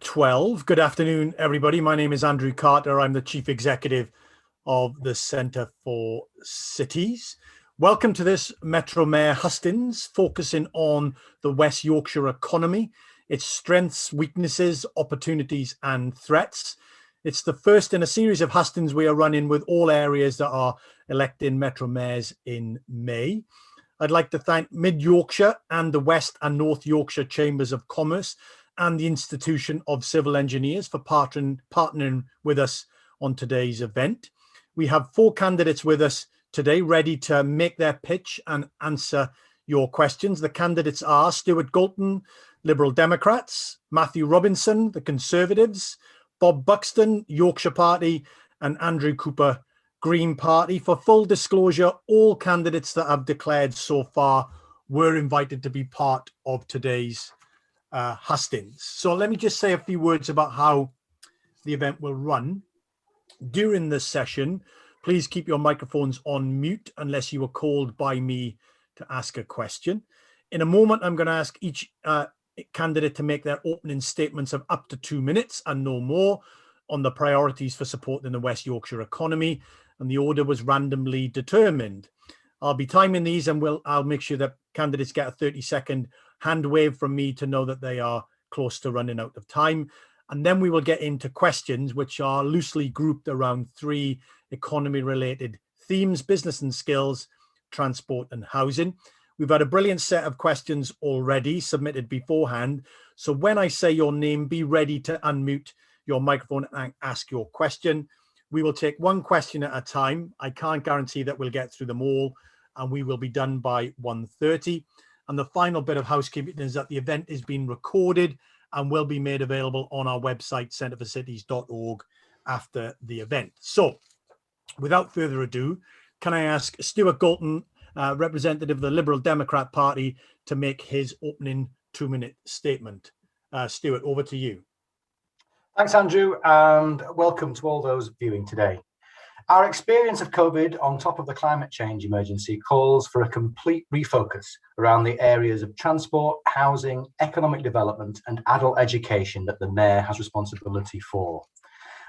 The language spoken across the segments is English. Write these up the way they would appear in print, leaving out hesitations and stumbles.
12. Good afternoon, everybody. My name is Andrew Carter. I'm the Chief Executive of the Centre for Cities. Welcome to this Metro Mayor Hustings, focusing on the West Yorkshire economy, its strengths, weaknesses, opportunities and threats. It's the first in a series of hustings we are running with all areas that are electing Metro Mayors in May. I'd like to thank Mid Yorkshire and the West and North Yorkshire Chambers of Commerce and the Institution of Civil Engineers for partnering with us on today's event. We have 4 candidates with us today ready to make their pitch and answer your questions. The candidates are Stewart Golton, Liberal Democrats, Matthew Robinson, the Conservatives, Bob Buxton, Yorkshire Party, and Andrew Cooper, Green Party. For full disclosure, all candidates that have declared so far were invited to be part of today's hustings. So let me just say a few words about how the event will run. During this session, please keep your microphones on mute unless you are called by me to ask a question. In a moment, I'm going to ask each candidate to make their opening statements of up to 2 minutes and no more on the priorities for supporting the West Yorkshire economy, and the order was randomly determined. I'll be timing these and I'll make sure that candidates get a 30-second hand wave from me to know that they are close to running out of time. And then we will get into questions which are loosely grouped around 3 economy-related themes: business and skills, transport and housing. We've had a brilliant set of questions already submitted beforehand. So when I say your name, be ready to unmute your microphone and ask your question. We will take 1 question at a time. I can't guarantee that we'll get through them all, and we will be done by 1:30. And the final bit of housekeeping is that the event is being recorded and will be made available on our website, centreforcities.org, after the event. So without further ado, can I ask Stewart Golton, representative of the Liberal Democrat Party, to make his opening 2-minute statement. Stewart, over to you. Thanks, Andrew, and welcome to all those viewing today. Our experience of COVID on top of the climate change emergency calls for a complete refocus around the areas of transport, housing, economic development and adult education that the Mayor has responsibility for.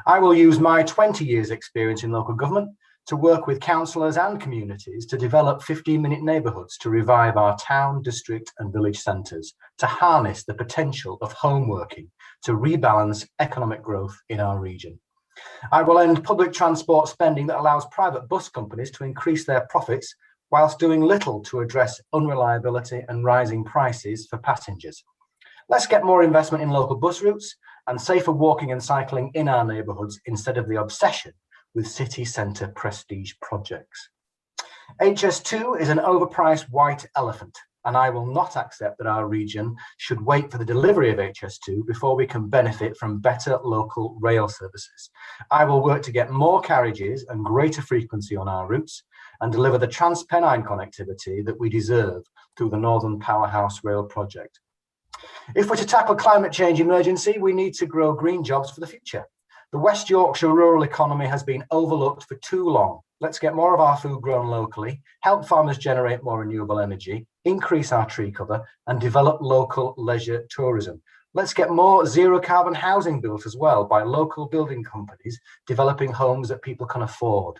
I will use my 20 years experience in local government to work with councillors and communities to develop 15-minute neighbourhoods to revive our town, district and village centres, to harness the potential of home working, to rebalance economic growth in our region. I will end public transport spending that allows private bus companies to increase their profits whilst doing little to address unreliability and rising prices for passengers. Let's get more investment in local bus routes and safer walking and cycling in our neighbourhoods instead of the obsession with city centre prestige projects. HS2 is an overpriced white elephant, and I will not accept that our region should wait for the delivery of HS2 before we can benefit from better local rail services. I will work to get more carriages and greater frequency on our routes and deliver the Transpennine connectivity that we deserve through the Northern Powerhouse Rail project. If we're to tackle climate change emergency, we need to grow green jobs for the future. The West Yorkshire rural economy has been overlooked for too long. Let's get more of our food grown locally, help farmers generate more renewable energy, increase our tree cover and develop local leisure tourism. Let's get more zero carbon housing built as well by local building companies developing homes that people can afford.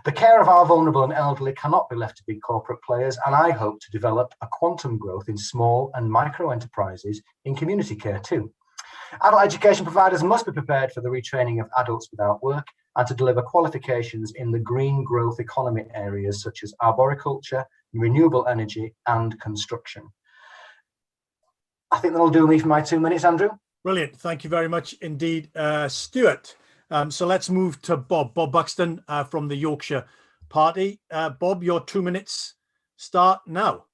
The care of our vulnerable and elderly cannot be left to big corporate players, and I hope to develop a quantum growth in small and micro enterprises in community care too. Adult education providers must be prepared for the retraining of adults without work and to deliver qualifications in the green growth economy areas such as arboriculture, renewable energy and construction. I think that'll do me for my 2 minutes, Andrew. Brilliant. Thank you very much indeed, Stewart. So let's move to Bob Buxton from the Yorkshire Party. Bob, your 2 minutes start now.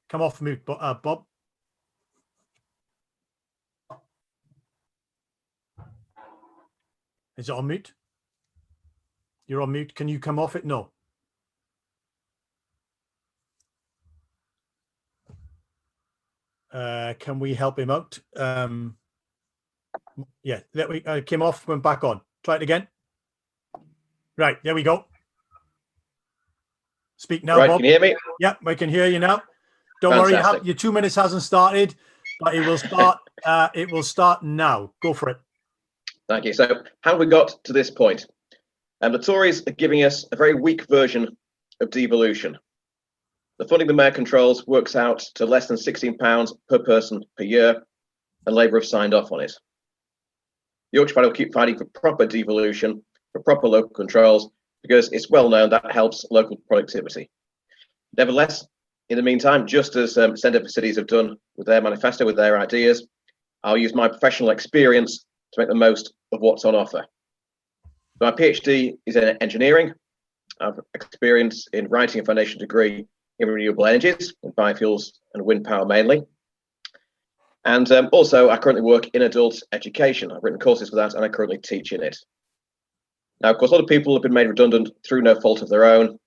Come off mute, Bob. Is it on mute? You're on mute. Can you come off it? No. Can we help him out? Yeah, that came off, went back on. Try it again. Right, there we go. Speak now, right, Bob. can you hear me? Yeah, I can hear you now. Don't worry, Fantastic. your 2 minutes hasn't started, but it will start. It will start now. Go for it. Thank you. So how we got to this point? The Tories are giving us a very weak version of devolution. The funding the mayor controls works out to less than £16 per person per year, and Labour have signed off on it. The Yorkshire Party will keep fighting for proper devolution, for proper local controls, because it's well known that helps local productivity. Nevertheless, in the meantime, just as Centre for Cities have done with their manifesto, with their ideas, I'll use my professional experience to make the most of what's on offer. So my PhD is in engineering. I've experience in writing a foundation degree in renewable energies, in biofuels and wind power mainly. And also, I currently work in adult education. I've written courses for that, and I currently teach in it. Now, of course, a lot of people have been made redundant through no fault of their own.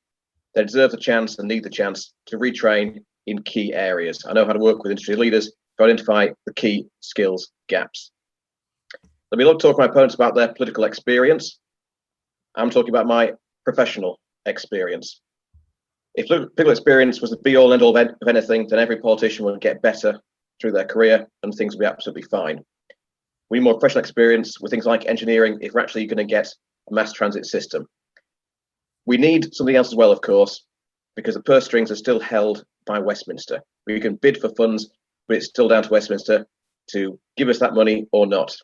They deserve the chance and need the chance to retrain in key areas. I know how to work with industry leaders to identify the key skills gaps. There'll be a lot of talk from my opponents about their political experience. I'm talking about my professional experience. If political experience was the be-all and end-all of anything, then every politician would get better through their career and things would be absolutely fine. We need more professional experience with things like engineering if we're actually going to get a mass transit system. We need something else as well, of course, because the purse strings are still held by Westminster. We can bid for funds, but it's still down to Westminster to give us that money or not.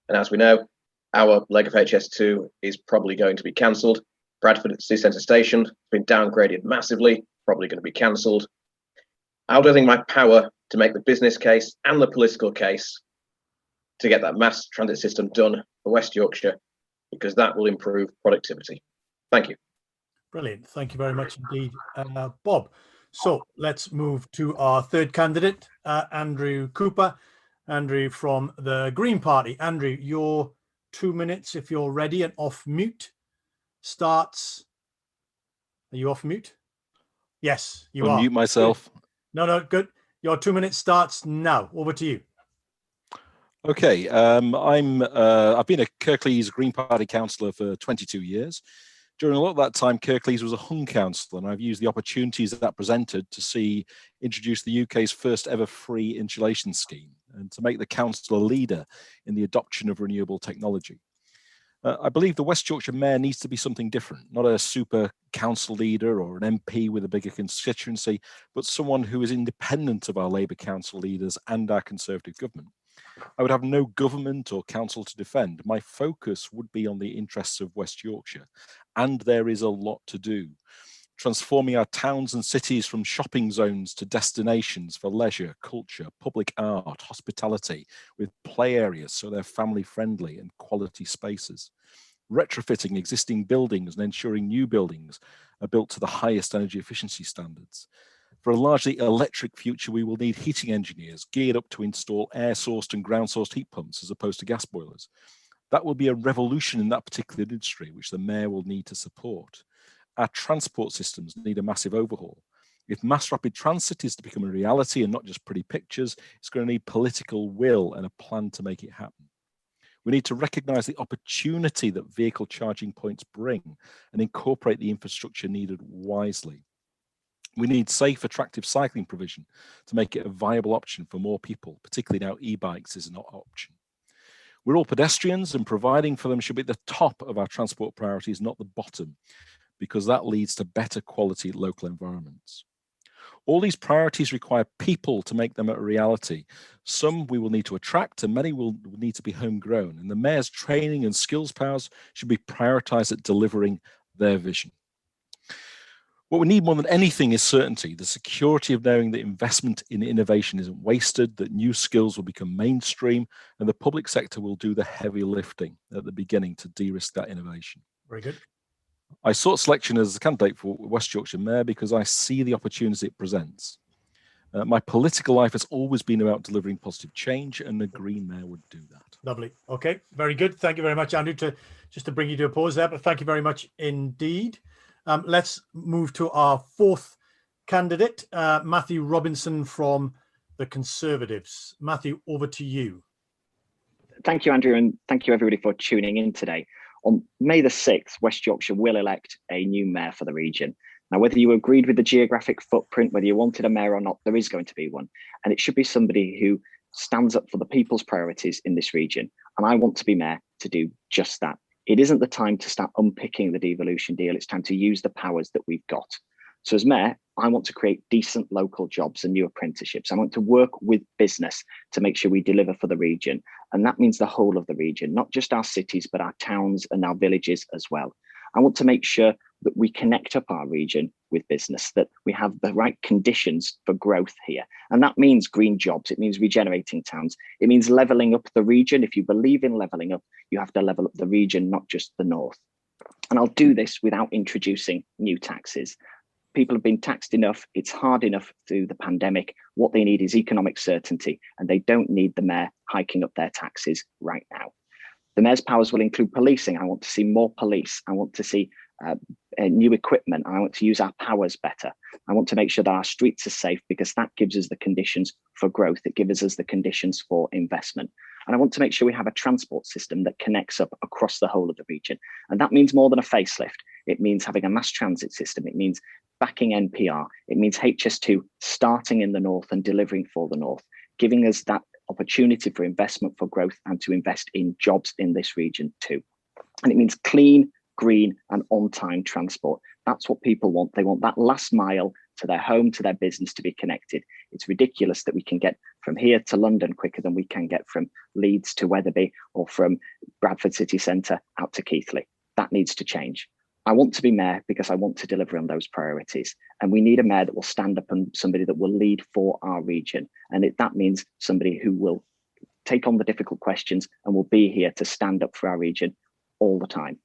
And as we know, our leg of HS2 is probably going to be cancelled. Bradford City Centre Station has been downgraded massively, probably going to be cancelled. I'll do everything in my power to make the business case and the political case to get that mass transit system done for West Yorkshire, because that will improve productivity. Thank you. Brilliant. Thank you very much indeed, Bob. So let's move to our third candidate, Andrew Cooper. Andrew from the Green Party. Andrew, your 2 minutes, if you're ready and off mute, starts. Are you off mute? Yes, you are. Unmute myself. No, good. Your 2 minutes starts now. Over to you. Okay, I've been a Cllr's Green Party councillor for 22 years. During a lot of that time, Cllr's was a hung council, and I've used the opportunities that presented to introduce the UK's first ever free insulation scheme and to make the council a leader in the adoption of renewable technology. I believe the West Yorkshire Mayor needs to be something different, not a super council leader or an MP with a bigger constituency, but someone who is independent of our Labour council leaders and our Conservative government. I would have no government or council to defend. My focus would be on the interests of West Yorkshire, and there is a lot to do. Transforming our towns and cities from shopping zones to destinations for leisure, culture, public art, hospitality, with play areas so they're family friendly and quality spaces. Retrofitting existing buildings and ensuring new buildings are built to the highest energy efficiency standards. For a largely electric future, we will need heating engineers geared up to install air-sourced and ground-sourced heat pumps as opposed to gas boilers. That will be a revolution in that particular industry, which the Mayor will need to support. Our transport systems need a massive overhaul. If mass rapid transit is to become a reality and not just pretty pictures, it's going to need political will and a plan to make it happen. We need to recognise the opportunity that vehicle charging points bring and incorporate the infrastructure needed wisely. We need safe, attractive cycling provision to make it a viable option for more people, particularly now e-bikes is an option. We're all pedestrians, and providing for them should be at the top of our transport priorities, not the bottom, because that leads to better quality local environments. All these priorities require people to make them a reality. Some we will need to attract, and many will need to be homegrown. And the Mayor's training and skills powers should be prioritised at delivering their vision. What we need more than anything is certainty, the security of knowing that investment in innovation isn't wasted, that new skills will become mainstream, and the public sector will do the heavy lifting at the beginning to de-risk that innovation. Very good. I sought selection as a candidate for West Yorkshire Mayor because I see the opportunity it presents. My political life has always been about delivering positive change, and the Green Mayor would do that. Lovely. Okay, very good. Thank you very much, Andrew. Just to bring you to a pause there, but thank you very much indeed. Let's move to our fourth candidate, Matthew Robinson from the Conservatives. Matthew, over to you. Thank you, Andrew, and thank you everybody for tuning in today. On May the 6th, West Yorkshire will elect a new mayor for the region. Now, whether you agreed with the geographic footprint, whether you wanted a mayor or not, there is going to be one. And it should be somebody who stands up for the people's priorities in this region. And I want to be mayor to do just that. It isn't the time to start unpicking the devolution deal. It's time to use the powers that we've got. So as mayor, I want to create decent local jobs and new apprenticeships. I want to work with business to make sure we deliver for the region. And that means the whole of the region, not just our cities, but our towns and our villages as well. I want to make sure that we connect up our region with business, that we have the right conditions for growth here. And that means green jobs. It means regenerating towns. It means levelling up the region. If you believe in levelling up, you have to level up the region, not just the north. And I'll do this without introducing new taxes. People have been taxed enough. It's hard enough through the pandemic. What they need is economic certainty, and they don't need the mayor hiking up their taxes right now. The mayor's powers will include policing. I want to see more police. I want to see new equipment. I want to use our powers better. I want to make sure that our streets are safe, because that gives us the conditions for growth. It gives us the conditions for investment. And I want to make sure we have a transport system that connects up across the whole of the region. And that means more than a facelift. It means having a mass transit system. It means backing NPR. It means HS2 starting in the north and delivering for the north, giving us that opportunity for investment, for growth, and to invest in jobs in this region too. And it means clean, green, and on-time transport. That's what people want. They want that last mile to their home, to their business, to be connected. It's ridiculous that we can get from here to London quicker than we can get from Leeds to Wetherby or from Bradford city centre out to Keighley. That needs to change. I want to be mayor because I want to deliver on those priorities. And we need a mayor that will stand up and somebody that will lead for our region. And that means somebody who will take on the difficult questions and will be here to stand up for our region all the time.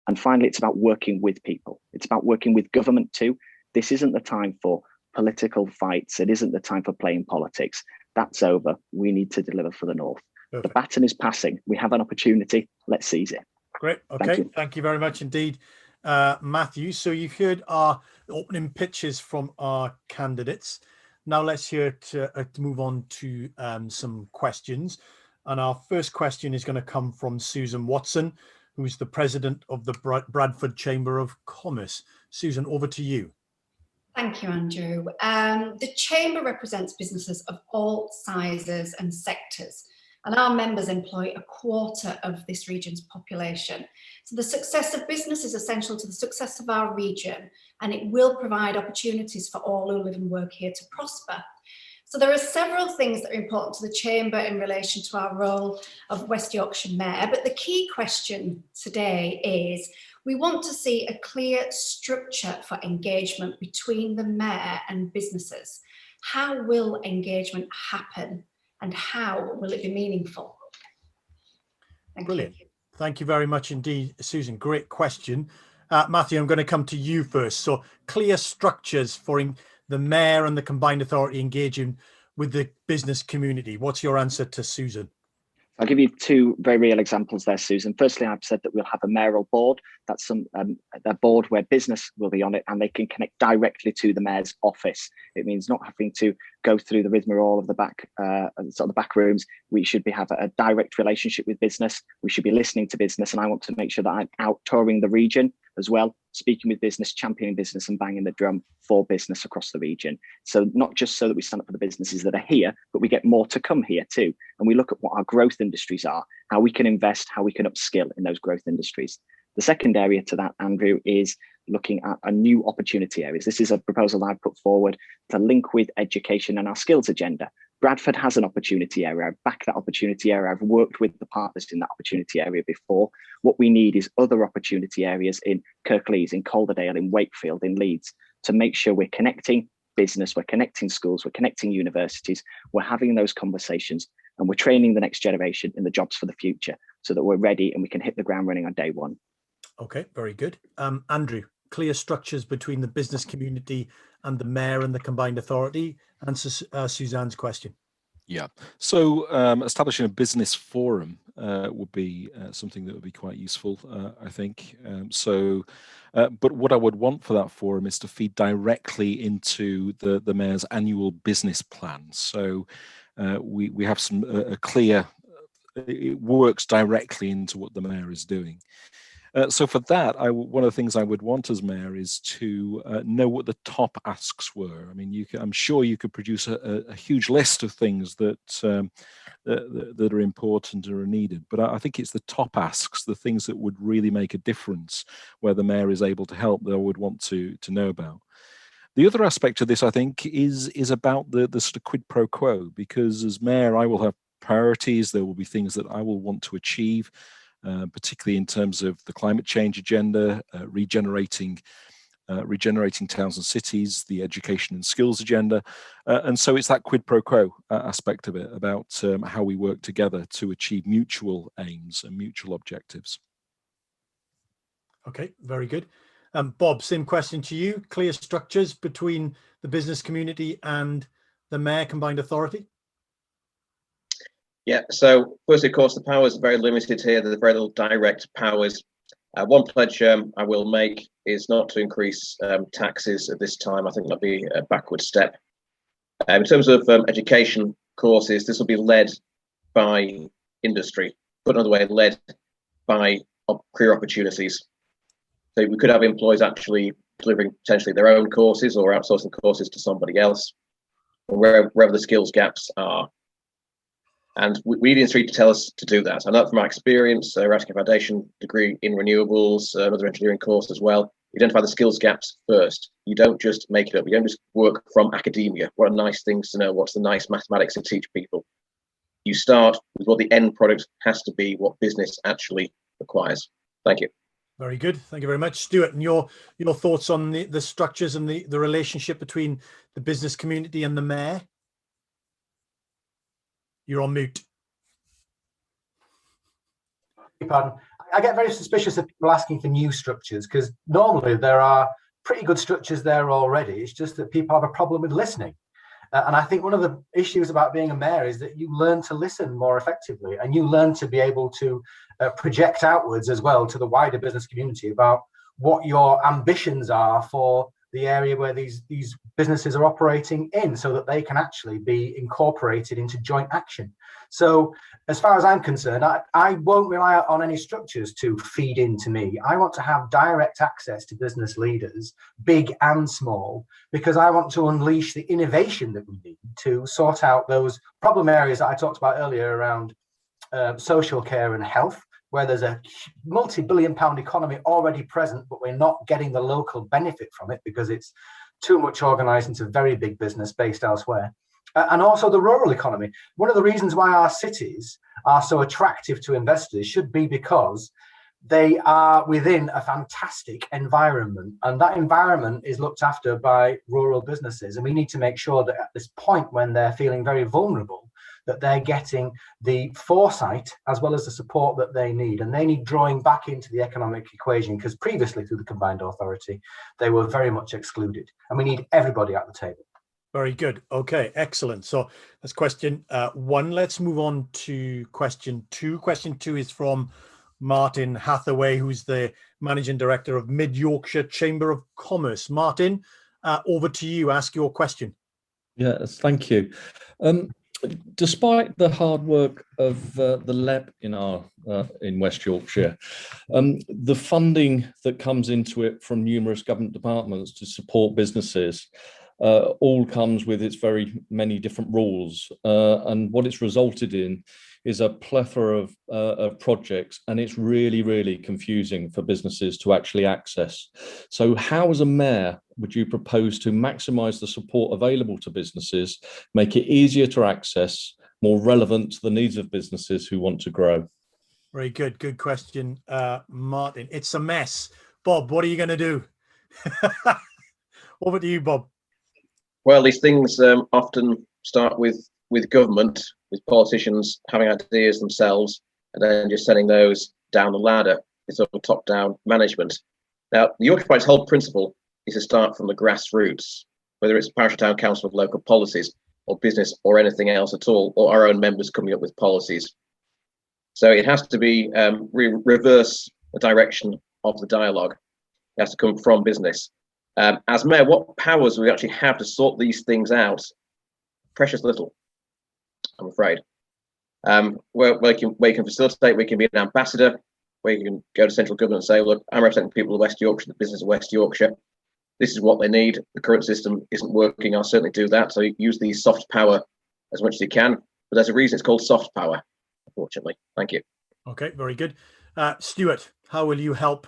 And finally, it's about working with people. It's about working with government too. This isn't the time for political fights. It isn't the time for playing politics. That's over. We need to deliver for the North. Perfect. The baton is passing. We have an opportunity. Let's seize it. Great. Okay. Thank you very much indeed, Matthew. So you've heard our opening pitches from our candidates. Now let's hear to move on to some questions. And our first question is going to come from Susan Watson, who's the president of the Bradford Chamber of Commerce. Susan, over to you. Thank you, Andrew. The Chamber represents businesses of all sizes and sectors, and our members employ a quarter of this region's population. So the success of business is essential to the success of our region, and it will provide opportunities for all who live and work here to prosper. So there are several things that are important to the Chamber in relation to our role of West Yorkshire Mayor, but the key question today is we want to see a clear structure for engagement between the Mayor and businesses. How will engagement happen and how will it be meaningful? Brilliant. Thank you very much indeed, Susan. Great question. Matthew, I'm going to come to you first. So clear structures for the Mayor and the Combined Authority engaging with the business community. What's your answer to Susan? I'll give you two very real examples there, Susan. Firstly, I've said that we'll have a mayoral board. That's a board where business will be on it and they can connect directly to the mayor's office. It means not having to go through the rigmarole of the back, sort of the back rooms. We should have a direct relationship with business. We should be listening to business, and I want to make sure that I'm out touring the region as well, speaking with business, championing business, and banging the drum for business across the region. So not just so that we stand up for the businesses that are here, but we get more to come here too. And we look at what our growth industries are, how we can invest, how we can upskill in those growth industries. The second area to that, Andrew, is looking at a new opportunity areas. This is a proposal that I've put forward to link with education and our skills agenda. Bradford has an opportunity area. I've backed that opportunity area. I've worked with the partners in that opportunity area before. What we need is other opportunity areas in Kirklees, in Calderdale, in Wakefield, in Leeds, to make sure we're connecting business, we're connecting schools, we're connecting universities, we're having those conversations, and we're training the next generation in the jobs for the future so that we're ready and we can hit the ground running on day one. Okay, very good. Andrew, clear structures between the business community and the Mayor and the Combined Authority. Answer Suzanne's question. Yeah, so establishing a business forum would be something that would be quite useful, I think. But what I would want for that forum is to feed directly into the Mayor's annual business plan. So we have a clear, it works directly into what the Mayor is doing. So for that, one of the things I would want as mayor is to know what the top asks were. I mean, I'm sure you could produce a huge list of things that are important or are needed, but I think it's the top asks, the things that would really make a difference, where the mayor is able to help, that I would want to know about. The other aspect of this, I think, is about the sort of quid pro quo, because as mayor, I will have priorities. There will be things that I will want to achieve, particularly in terms of the climate change agenda, regenerating towns and cities, the education and skills agenda. And so it's that quid pro quo aspect of it, about how we work together to achieve mutual aims and mutual objectives. Okay, very good. Bob, same question to you. Clear structures between the business community and the mayor combined authority? Yeah, so firstly, of course, the powers are very limited here. There's very little direct powers. One pledge I will make is not to increase taxes at this time. I think that'll be a backward step. In terms of education courses, this will be led by industry, put another way, led by career opportunities. So we could have employees actually delivering potentially their own courses or outsourcing courses to somebody else, wherever the skills gaps are. And we need industry to tell us to do that. And that, from my experience, we're asking a foundation degree in renewables, another engineering course as well. Identify the skills gaps first. You don't just make it up. You don't just work from academia. What are nice things to know? What's the nice mathematics to teach people? You start with what the end product has to be, what business actually requires. Thank you. Very good. Thank you very much. Stuart, and your thoughts on the structures and the relationship between the business community and the mayor? You're on mute. Pardon. I get very suspicious of people asking for new structures, because normally there are pretty good structures there already. It's just that people have a problem with listening. And I think one of the issues about being a mayor is that you learn to listen more effectively, and you learn to be able to project outwards as well to the wider business community about what your ambitions are for the area where these businesses are operating in, so that they can actually be incorporated into joint action. So as far as I'm concerned, I won't rely on any structures to feed into me. I want to have direct access to business leaders, big and small, because I want to unleash the innovation that we need to sort out those problem areas that I talked about earlier around social care and health, where there's a multi-billion-pound economy already present, but we're not getting the local benefit from it because it's too much organized into very big business based elsewhere. And also the rural economy. One of the reasons why our cities are so attractive to investors should be because they are within a fantastic environment, and that environment is looked after by rural businesses. And we need to make sure that at this point, when they're feeling very vulnerable, that they're getting the foresight as well as the support that they need. And they need drawing back into the economic equation, because previously through the combined authority, they were very much excluded. And we need everybody at the table. Very good. Okay, excellent. So that's question one. Let's move on to question two. Question two is from Martin Hathaway, who's the Managing Director of Mid Yorkshire Chamber of Commerce. Martin, over to you. Ask your question. Yes, thank you. Despite the hard work of the LEP in West Yorkshire, the funding that comes into it from numerous government departments to support businesses all comes with its very many different rules, and what it's resulted in is a plethora of projects, and it's really, really confusing for businesses to actually access. So how, as a mayor, would you propose to maximise the support available to businesses, make it easier to access, more relevant to the needs of businesses who want to grow? Very good. Good question, Martin. It's a mess. Bob, what are you going to do? Over to you, Bob. Well, these things often start with government, with politicians having ideas themselves and then just sending those down the ladder. It's sort of top-down management. Now, the Yorkshire Party's whole principle is to start from the grassroots, whether it's parish or town council with local policies or business or anything else at all, or our own members coming up with policies. So it has to be reverse the direction of the dialogue. It has to come from business. As mayor, what powers do we actually have to sort these things out? Precious little, I'm afraid. Where we can facilitate, we can be an ambassador, where you can go to central government and say, look, I'm representing people of West Yorkshire, the business of West Yorkshire. This is what they need. The current system isn't working. I'll certainly do that. So use the soft power as much as you can. But there's a reason it's called soft power, unfortunately. Thank you. Okay, very good. Stuart, how will you help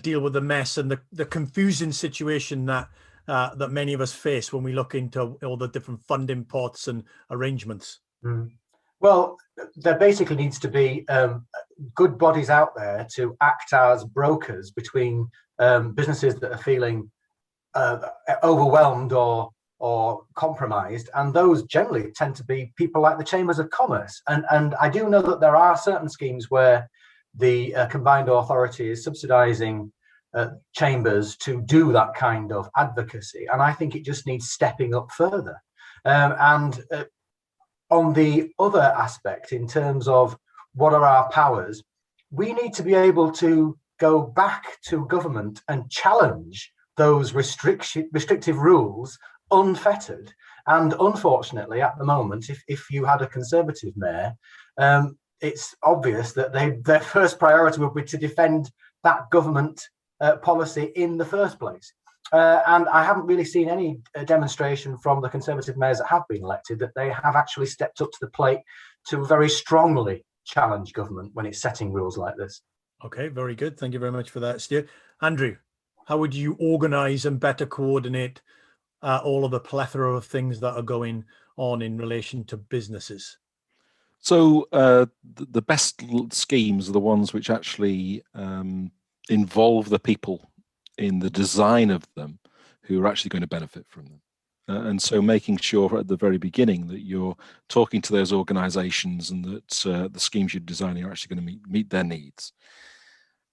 deal with the mess and the confusing situation that that many of us face when we look into all the different funding pots and arrangements? Well, there basically needs to be good bodies out there to act as brokers between businesses that are feeling overwhelmed or compromised, and those generally tend to be people like the Chambers of Commerce. And I do know that there are certain schemes where the combined authority is subsidising chambers to do that kind of advocacy, and I think it just needs stepping up further. On the other aspect, in terms of what are our powers, we need to be able to go back to government and challenge those restrictive rules unfettered. And unfortunately, at the moment, if you had a Conservative mayor, it's obvious that their first priority would be to defend that government policy in the first place. And I haven't really seen any demonstration from the Conservative mayors that have been elected that they have actually stepped up to the plate to very strongly challenge government when it's setting rules like this. Okay, very good. Thank you very much for that, Stuart. Andrew, how would you organise and better coordinate all of the plethora of things that are going on in relation to businesses? So the best schemes are the ones which actually involve the people in the design of them who are actually going to benefit from them. And so making sure at the very beginning that you're talking to those organizations and that the schemes you're designing are actually going to meet their needs.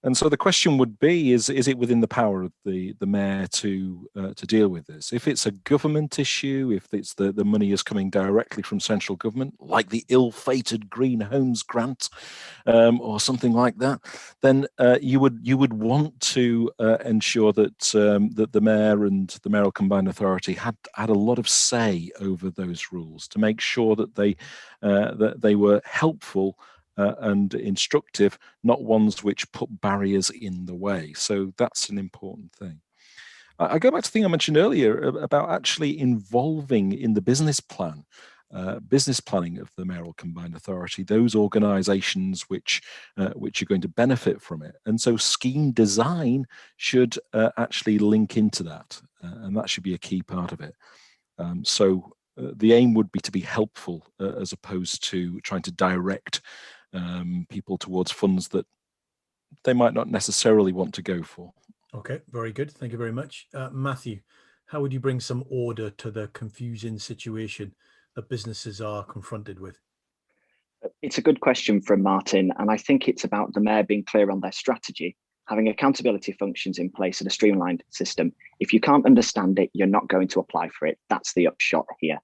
And so the question would be, is it within the power of the mayor to deal with this? If it's a government issue, if it's the money is coming directly from central government, like the ill-fated Green Homes grant or something like that, then you would want to ensure that that the mayor and the mayoral combined authority had a lot of say over those rules to make sure that they were helpful and instructive, not ones which put barriers in the way. So that's an important thing. I go back to the thing I mentioned earlier about actually involving in the business planning of the mayoral combined authority those organisations which are going to benefit from it. And so scheme design should actually link into that, and that should be a key part of it. The aim would be to be helpful as opposed to trying to direct people towards funds that they might not necessarily want to go for. Okay, very good. Thank you very much. Matthew, how would you bring some order to the confusing situation that businesses are confronted with? It's a good question from Martin, and I think it's about the mayor being clear on their strategy, having accountability functions in place and a streamlined system. If you can't understand it, you're not going to apply for it. That's the upshot here.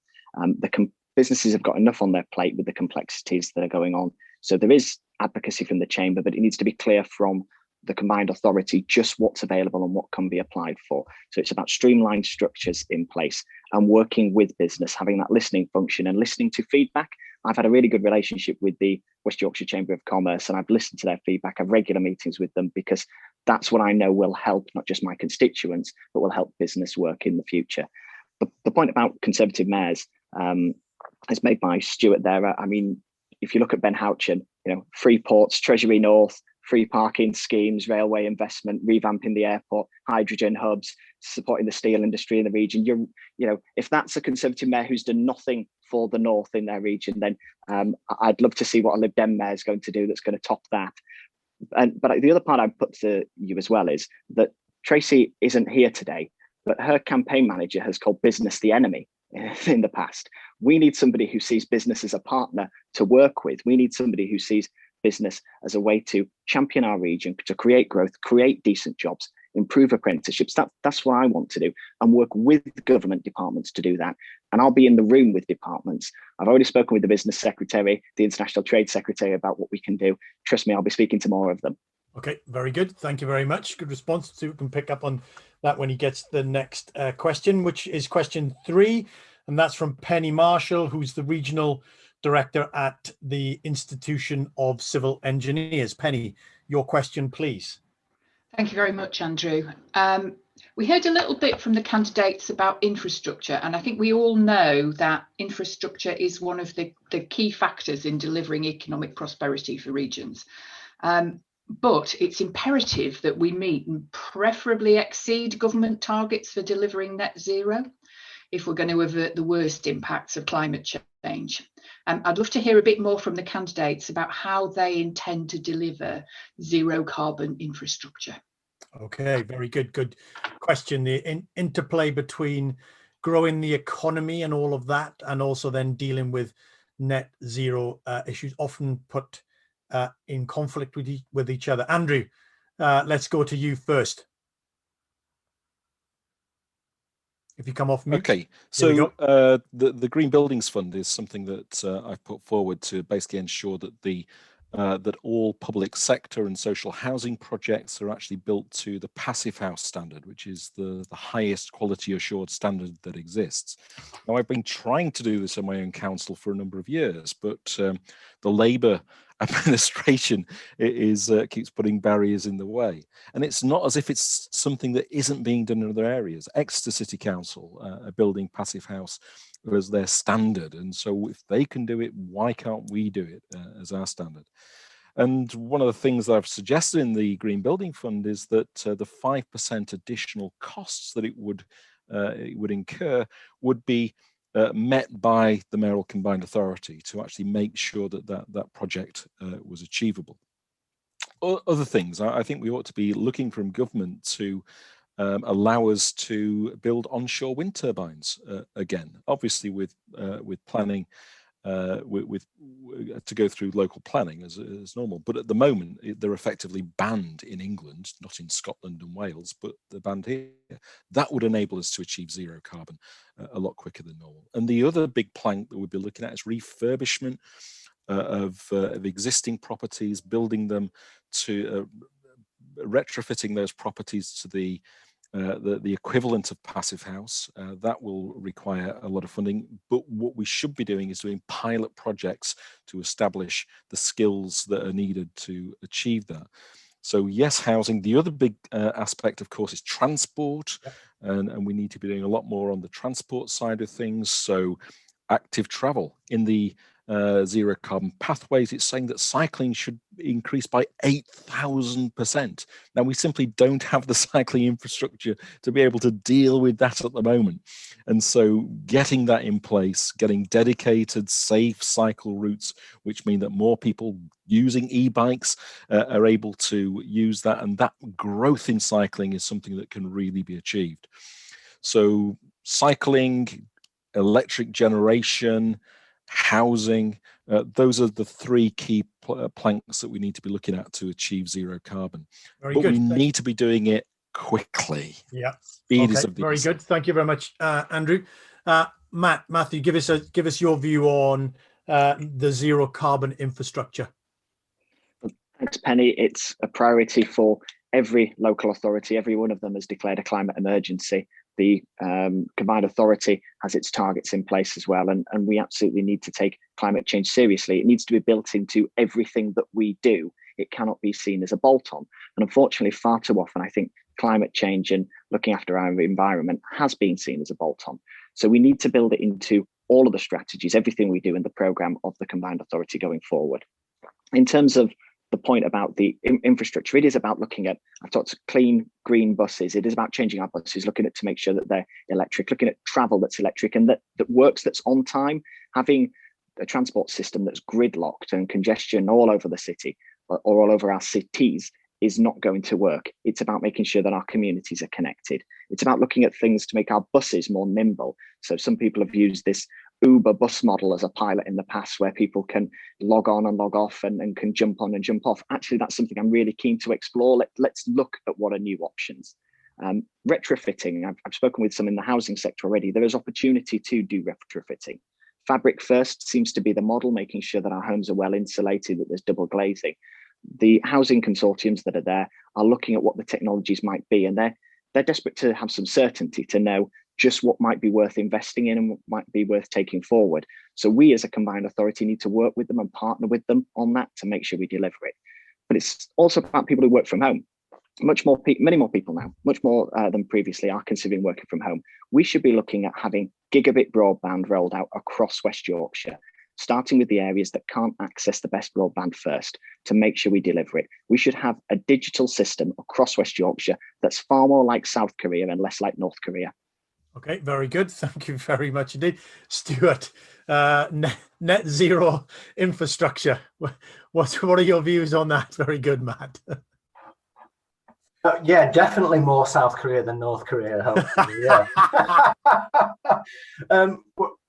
Businesses have got enough on their plate with the complexities that are going on. So there is advocacy from the chamber, but it needs to be clear from the combined authority just what's available and what can be applied for. So it's about streamlined structures in place and working with business, having that listening function and listening to feedback. I've had a really good relationship with the West Yorkshire Chamber of Commerce, and I've listened to their feedback. I have regular meetings with them because that's what I know will help not just my constituents, but will help business work in the future. The point about Conservative mayors is made by Stuart there. I mean, if you look at Ben Houchen, free ports, Treasury North, free parking schemes, railway investment, revamping the airport, hydrogen hubs, supporting the steel industry in the region. If that's a Conservative mayor who's done nothing for the North in their region, then I'd love to see what a Lib Dem mayor is going to do that's going to top that. But the other part I'd put to you as well is that Tracy isn't here today, but her campaign manager has called business the enemy in the past. We need somebody who sees business as a partner to work with. We need somebody who sees business as a way to champion our region, to create growth, create decent jobs, improve apprenticeships. That's what I want to do, and work with government departments to do that. And I'll be in the room with departments. I've already spoken with the business secretary, the international trade secretary about what we can do. Trust me, I'll be speaking to more of them. Okay, very good. Thank you very much. Good response. So we can pick up on that when he gets the next question, which is question 3. And that's from Penny Marshall, who's the regional director at the Institution of Civil Engineers. Penny, your question, please. Thank you very much, Andrew. We heard a little bit from the candidates about infrastructure, and I think we all know that infrastructure is one of the key factors in delivering economic prosperity for regions. But it's imperative that we meet and preferably exceed government targets for delivering net zero if we're going to avert the worst impacts of climate change. I'd love to hear a bit more from the candidates about how they intend to deliver zero carbon infrastructure. Okay, very good. Good question. The interplay between growing the economy and all of that, and also then dealing with net zero issues, often put in conflict with each other. Andrew, let's go to you first. If you come off mute. Okay, so the Green Buildings Fund is something that I've put forward to basically ensure that that all public sector and social housing projects are actually built to the Passive House standard, which is the highest quality assured standard that exists. Now, I've been trying to do this in my own council for a number of years, but the Labour administration keeps putting barriers in the way. And it's not as if it's something that isn't being done in other areas. Exeter City Council are building Passive House as their standard. And so if they can do it, why can't we do it as our standard? And one of the things that I've suggested in the Green Building Fund is that the 5% additional costs that it would incur would be met by the mayoral combined authority to actually make sure that project was achievable. Other things, I think we ought to be looking from government to allow us to build onshore wind turbines again, obviously with planning, to go through local planning as normal. But at the moment, they're effectively banned in England, not in Scotland and Wales, but they're banned here. That would enable us to achieve zero carbon a lot quicker than normal. And the other big plank that we'd be looking at is refurbishment of existing properties, building them to retrofitting those properties to the equivalent of Passive House. That will require a lot of funding, but what we should be doing is doing pilot projects to establish the skills that are needed to achieve that. So yes, housing. The other big aspect, of course, is transport, and we need to be doing a lot more on the transport side of things. So active travel in the zero carbon pathways, it's saying that cycling should increase by 8,000%. Now, we simply don't have the cycling infrastructure to be able to deal with that at the moment. And so getting that in place, getting dedicated, safe cycle routes, which mean that more people using e-bikes are able to use that. And that growth in cycling is something that can really be achieved. So cycling, electric generation, housing, those are the three key planks that we need to be looking at to achieve zero carbon. But we need to be doing it quickly. Yeah, speed is of the very good. Thank you very much, Andrew. Matthew, give us your view on the zero carbon infrastructure. Thanks, Penny. It's a priority for every local authority. Every one of them has declared a climate emergency. The combined authority has its targets in place as well, and we absolutely need to take climate change seriously. It needs to be built into everything that we do. It cannot be seen as a bolt-on. And unfortunately, far too often, I think climate change and looking after our environment has been seen as a bolt-on. So we need to build it into all of the strategies, everything we do in the programme of the combined authority going forward. In terms of the point about the infrastructure, it is about looking at, I've talked clean green buses. It is about changing our buses, looking at to make sure that they're electric, looking at travel that's electric and that works, that's on time. Having a transport system that's gridlocked and congestion all over the city or all over our cities is not going to work. It's about making sure that our communities are connected. It's about looking at things to make our buses more nimble. So some people have used this Uber bus model as a pilot in the past where people can log on and log off and can jump on and jump off. Actually, that's something I'm really keen to explore. Let's look at what are new options. Retrofitting, I've spoken with some in the housing sector already. There is opportunity to do retrofitting. Fabric first seems to be the model, making sure that our homes are well insulated, that there's double glazing. The housing consortiums that are there are looking at what the technologies might be, and they're desperate to have some certainty to know just what might be worth investing in and what might be worth taking forward. So we as a combined authority need to work with them and partner with them on that to make sure we deliver it. but it's also about people who work from home. Many more people now, much more than previously, are considering working from home. We should be looking at having gigabit broadband rolled out across West Yorkshire, starting with the areas that can't access the best broadband first to make sure we deliver it. We should have a digital system across West Yorkshire that's far more like South Korea and less like North Korea. Okay, very good. Thank you very much indeed. Stuart, net zero infrastructure. What are your views on that? Very good, Matt. Yeah, definitely more South Korea than North Korea, hopefully, yeah.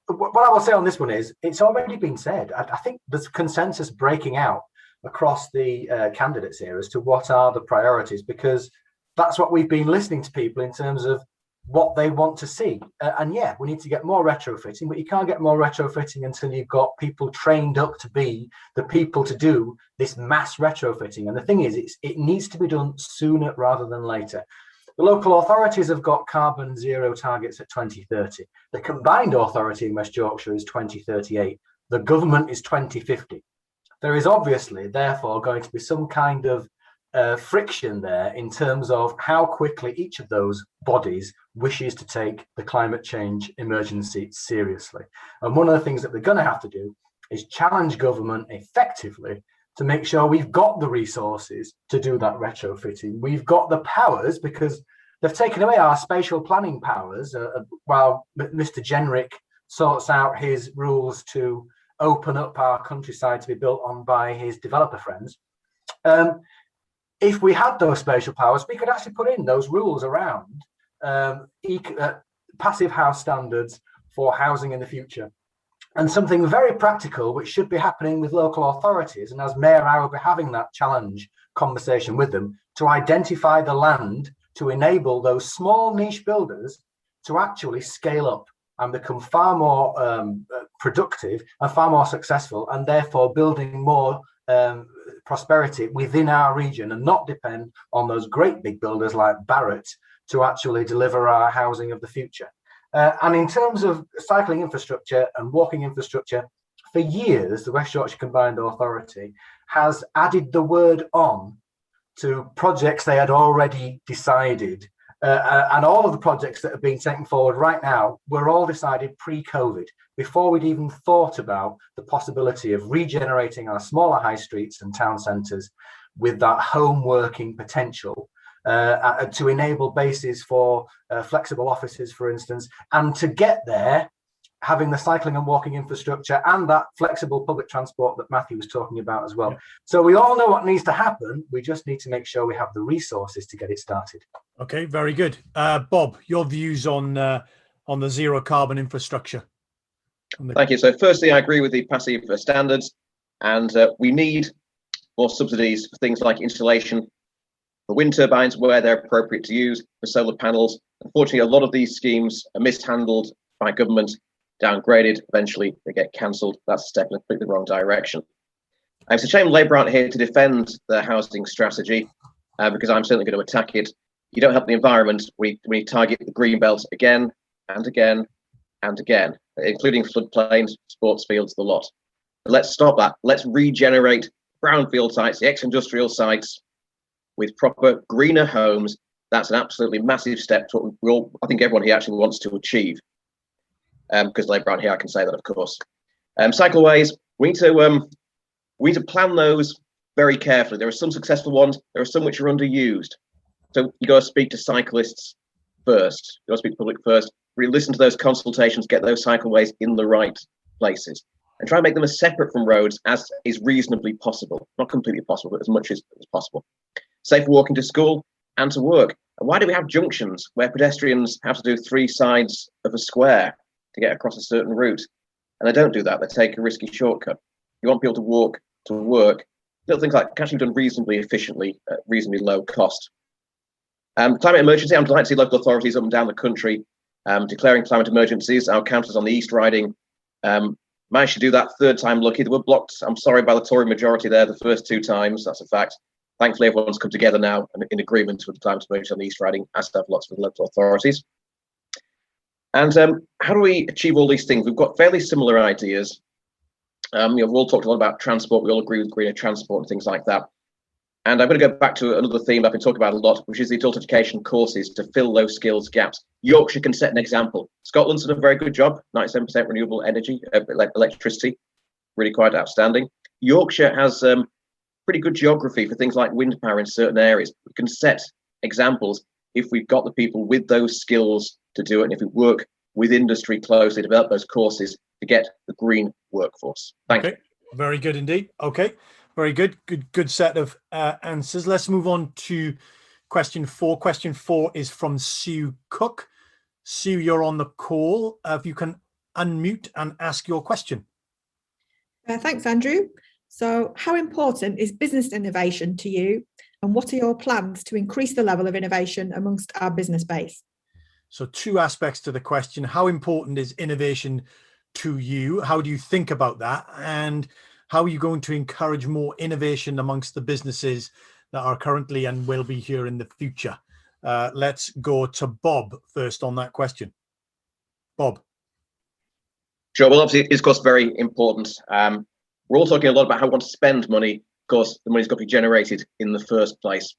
What I will say on this one is, it's already been said. I think there's consensus breaking out across the candidates here as to what are the priorities, because that's what we've been listening to people in terms of what they want to see. And yeah, we need to get more retrofitting, but you can't get more retrofitting until you've got people trained up to be the people to do this mass retrofitting. And the thing is, it needs to be done sooner rather than later. The local authorities have got carbon zero targets at 2030. The combined authority in West Yorkshire is 2038. The government is 2050. There is obviously, therefore, going to be some kind of friction there in terms of how quickly each of those bodies wishes to take the climate change emergency seriously. And one of the things that we're going to have to do is challenge government effectively to make sure we've got the resources to do that retrofitting. We've got the powers, because they've taken away our spatial planning powers while Mr. Jenrick sorts out his rules to open up our countryside to be built on by his developer friends. If we had those spatial powers, we could actually put in those rules around passive house standards for housing in the future. And something very practical, which should be happening with local authorities, and as Mayor, I will be having that challenge conversation with them, to identify the land to enable those small niche builders to actually scale up and become far more productive and far more successful, and therefore building more prosperity within our region, and not depend on those great big builders like Barratt to actually deliver our housing of the future. And in terms of cycling infrastructure and walking infrastructure, for years, the West Yorkshire Combined Authority has added the word on to projects they had already decided. And all of the projects that are being taken forward right now were all decided pre-COVID, before we'd even thought about the possibility of regenerating our smaller high streets and town centres with that home working potential, to enable bases for flexible offices, for instance, and to get there, having the cycling and walking infrastructure and that flexible public transport that Matthew was talking about as well. Yeah. So we all know what needs to happen. We just need to make sure we have the resources to get it started. Okay, very good. Bob, your views on the zero carbon infrastructure? Thank you. So firstly, I agree with the passive standards, and we need more subsidies for things like installation for wind turbines where they're appropriate to use, for solar panels. Unfortunately, a lot of these schemes are mishandled by government, downgraded, eventually they get cancelled. That's a step in a completely wrong direction. It's a shame Labour aren't here to defend the housing strategy, because I'm certainly going to attack it. You don't help the environment. We target the green belt again and again and again, including floodplains, sports fields, the lot. But let's stop that. Let's regenerate brownfield sites, the ex-industrial sites, with proper greener homes. That's an absolutely massive step to what I think everyone here actually wants to achieve. Because Labour aren't here, I can say that, of course. Cycleways, we need to plan those very carefully. There are some successful ones. There are some which are underused. So you got to speak to cyclists first. You got to speak to the public first. Really listen to those consultations. Get those cycleways in the right places, and try and make them as separate from roads as is reasonably possible. Not completely possible, but as much as possible. Safe walking to school and to work. And why do we have junctions where pedestrians have to do 3 sides of a square to get across a certain route? And they don't do that. They take a risky shortcut. You want people to walk to work. Little things like can be done reasonably efficiently at reasonably low cost. Climate emergency. I'm delighted to see local authorities up and down the country declaring climate emergencies. Our councillors on the East Riding managed to do that 3rd time lucky. They were blocked, I'm sorry, by the Tory majority there the first 2 times. That's a fact. Thankfully, everyone's come together now in agreement with the climate emergency on the East Riding, as have lots of local authorities. And how do we achieve all these things? We've got fairly similar ideas. We've all talked a lot about transport. We all agree with greener transport and things like that. And I'm going to go back to another theme I've been talking about a lot, which is the adult education courses to fill those skills gaps. Yorkshire can set an example. Scotland's done a very good job, 97% renewable energy, electricity, really quite outstanding. Yorkshire has pretty good geography for things like wind power in certain areas. We can set examples if we've got the people with those skills to do it, and if we work with industry closely, develop those courses to get the green workforce. Thank you. Very good indeed. Okay. Very good. Good set of answers. Let's move on to question 4. Question 4 is from Sue Cook. Sue, you're on the call. If you can unmute and ask your question. Thanks, Andrew. So how important is business innovation to you, and what are your plans to increase the level of innovation amongst our business base? So 2 aspects to the question. How important is innovation to you? How do you think about that? And how are you going to encourage more innovation amongst the businesses that are currently and will be here in the future? Let's go to Bob first on that question. Bob. Sure. Well, obviously, it's of course very important. We're all talking a lot about how we want to spend money. Of course, the money's got to be generated in the first place.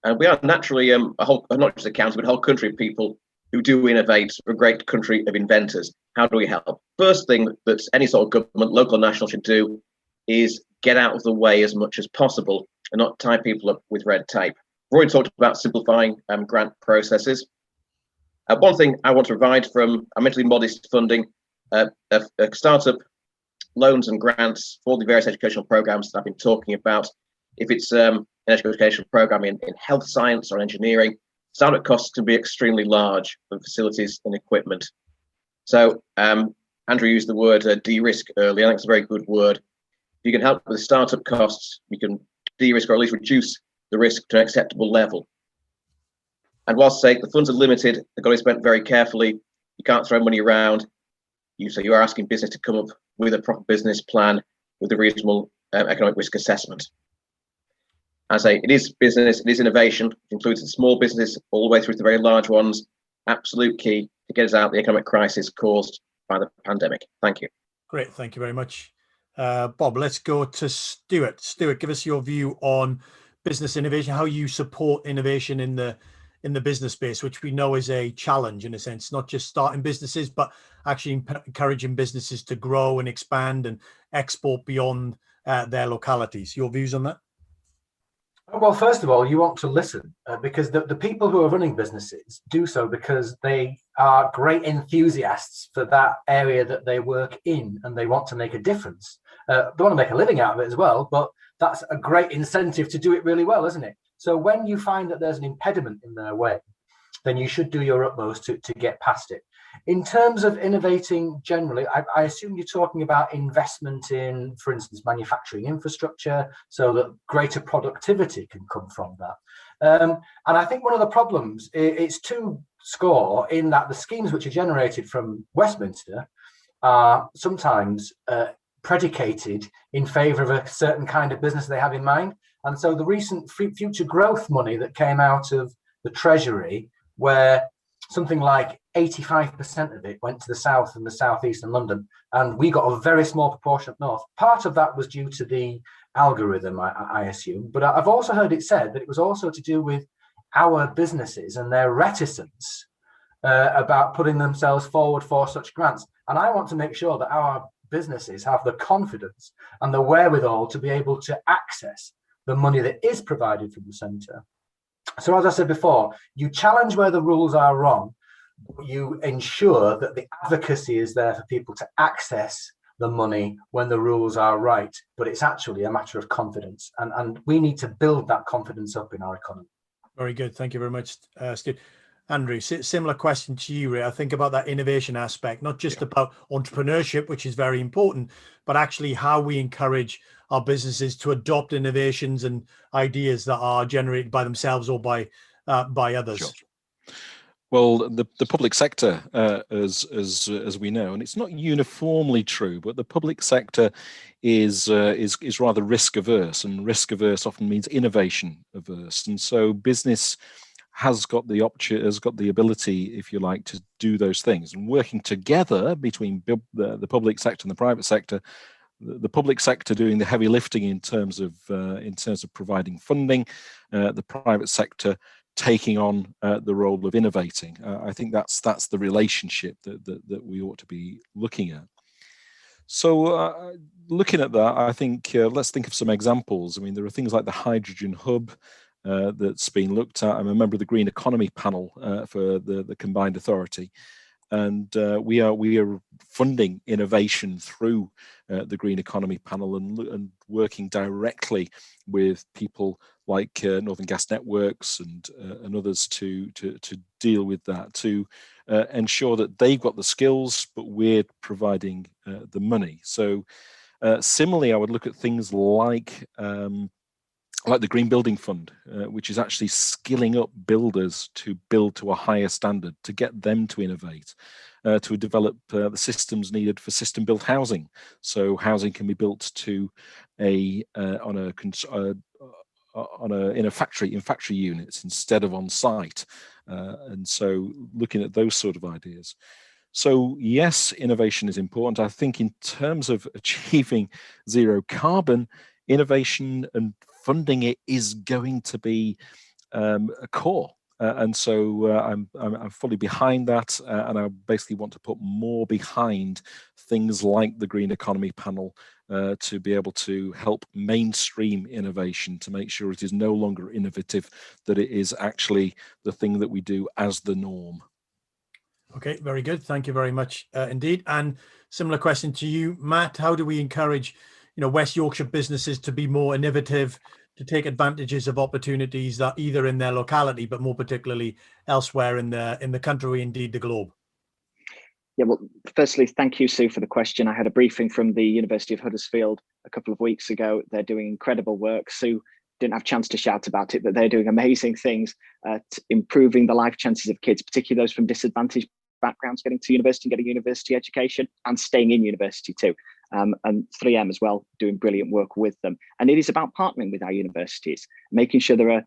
And we are naturally not just a county, but a whole country of people who do innovate. We're a great country of inventors. How do we help? First thing that any sort of government, local or national, should do is get out of the way as much as possible and not tie people up with red tape. We've already talked about simplifying grant processes. One thing I want to provide from a mentally modest funding, startup loans and grants for the various educational programs that I've been talking about. If it's an educational program in health science or engineering, startup costs can be extremely large for facilities and equipment. So Andrew used the word de-risk earlier. I think it's a very good word. If you can help with the startup costs, you can de-risk or at least reduce the risk to an acceptable level. And whilst the funds are limited, they've got to be spent very carefully. You can't throw money around. So you are asking business to come up with a proper business plan with a reasonable economic risk assessment. As I say, it is business, it is innovation. It includes the small business all the way through to the very large ones. Absolute key to get us out of the economic crisis caused by the pandemic. Thank you. Great. Thank you very much. Bob, let's go to Stuart. Stuart, give us your view on business innovation, how you support innovation in the business space, which we know is a challenge in a sense, not just starting businesses, but actually encouraging businesses to grow and expand and export beyond their localities. Your views on that? Well, first of all, you want to listen because the people who are running businesses do so because they are great enthusiasts for that area that they work in, and they want to make a difference. They want to make a living out of it as well, but that's a great incentive to do it really well, isn't it? So when you find that there's an impediment in their way, then you should do your utmost to get past it. In terms of innovating generally, I assume you're talking about investment in, for instance, manufacturing infrastructure so that greater productivity can come from that. And I think one of the problems is to score in that the schemes which are generated from Westminster are sometimes predicated in favour of a certain kind of business they have in mind. And so the recent future growth money that came out of the Treasury, where something like 85% of it went to the south and the southeast and London, and we got a very small proportion up north. Part of that was due to the algorithm, I assume, but I've also heard it said that it was also to do with our businesses and their reticence about putting themselves forward for such grants. And I want to make sure that our businesses have the confidence and the wherewithal to be able to access the money that is provided from the centre. So as I said before, you challenge where the rules are wrong, but you ensure that the advocacy is there for people to access the money when the rules are right. But it's actually a matter of confidence, and we need to build that confidence up in our economy. Very good. Thank you very much, Steve. Andrew, similar question to you, Ray. I think about that innovation aspect, not just about entrepreneurship, which is very important, but actually how we encourage our businesses to adopt innovations and ideas that are generated by themselves or by others. Sure. Well, the public sector, as we know, and it's not uniformly true, but the public sector is rather risk averse, and risk averse often means innovation averse, and so business has got the option, has got the ability, if you like, to do those things. And working together between the public sector and the private sector, the public sector doing the heavy lifting in terms of providing funding, the private sector taking on the role of innovating. I think that's the relationship that we ought to be looking at. So looking at that, I think let's think of some examples. I mean, there are things like the hydrogen hub that's been looked at. I'm a member of the Green Economy panel for the Combined Authority, and we are funding innovation through the Green Economy panel and working directly with people like Northern Gas Networks and others to deal with that, to ensure that they've got the skills, but we're providing the money. So similarly, I would look at things like the Green Building Fund, which is actually skilling up builders to build to a higher standard, to get them to innovate, to develop the systems needed for system-built housing. So housing can be built to in factory units instead of on site, and so looking at those sort of ideas. So yes, innovation is important. I think in terms of achieving zero carbon, innovation and funding it is going to be a core, and so I'm fully behind that, and I basically want to put more behind things like the Green Economy panel to be able to help mainstream innovation, to make sure it is no longer innovative, that it is actually the thing that we do as the norm. Okay, very good. Thank you very much indeed. And similar question to you, Matt. How do we encourage West Yorkshire businesses to be more innovative, to take advantages of opportunities that either in their locality, but more particularly elsewhere in the country, indeed the globe? Yeah, well, firstly, thank you, Sue, for the question. I had a briefing from the University of Huddersfield a couple of weeks ago. They're doing incredible work. Sue didn't have a chance to shout about it, but they're doing amazing things at improving the life chances of kids, particularly those from disadvantaged backgrounds, getting to university, getting university education and staying in university too. And 3M as well, doing brilliant work with them. And it is about partnering with our universities, making sure there are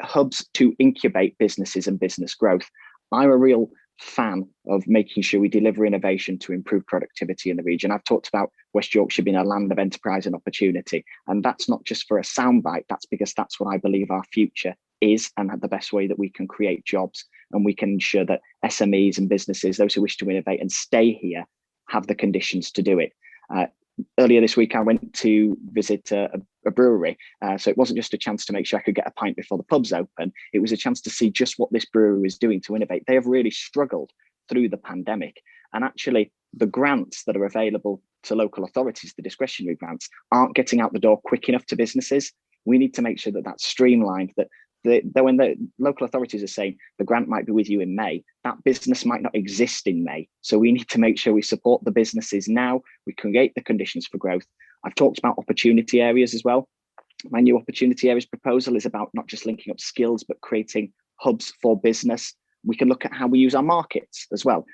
hubs to incubate businesses and business growth. I'm a real fan of making sure we deliver innovation to improve productivity in the region. I've talked about West Yorkshire being a land of enterprise and opportunity. And that's not just for a soundbite, that's because that's what I believe our future is, and the best way that we can create jobs and we can ensure that SMEs and businesses, those who wish to innovate and stay here, have the conditions to do it. Earlier this week, I went to visit a brewery. So it wasn't just a chance to make sure I could get a pint before the pubs open. It was a chance to see just what this brewery was doing to innovate. They have really struggled through the pandemic. And actually, the grants that are available to local authorities, the discretionary grants, aren't getting out the door quick enough to businesses. We need to make sure that that's streamlined, that when the local authorities are saying the grant might be with you in May, that business might not exist in May. So we need to make sure we support the businesses now, we create the conditions for growth. I've talked about opportunity areas as well. My new opportunity areas proposal is about not just linking up skills, but creating hubs for business. We can look at how we use our markets as well.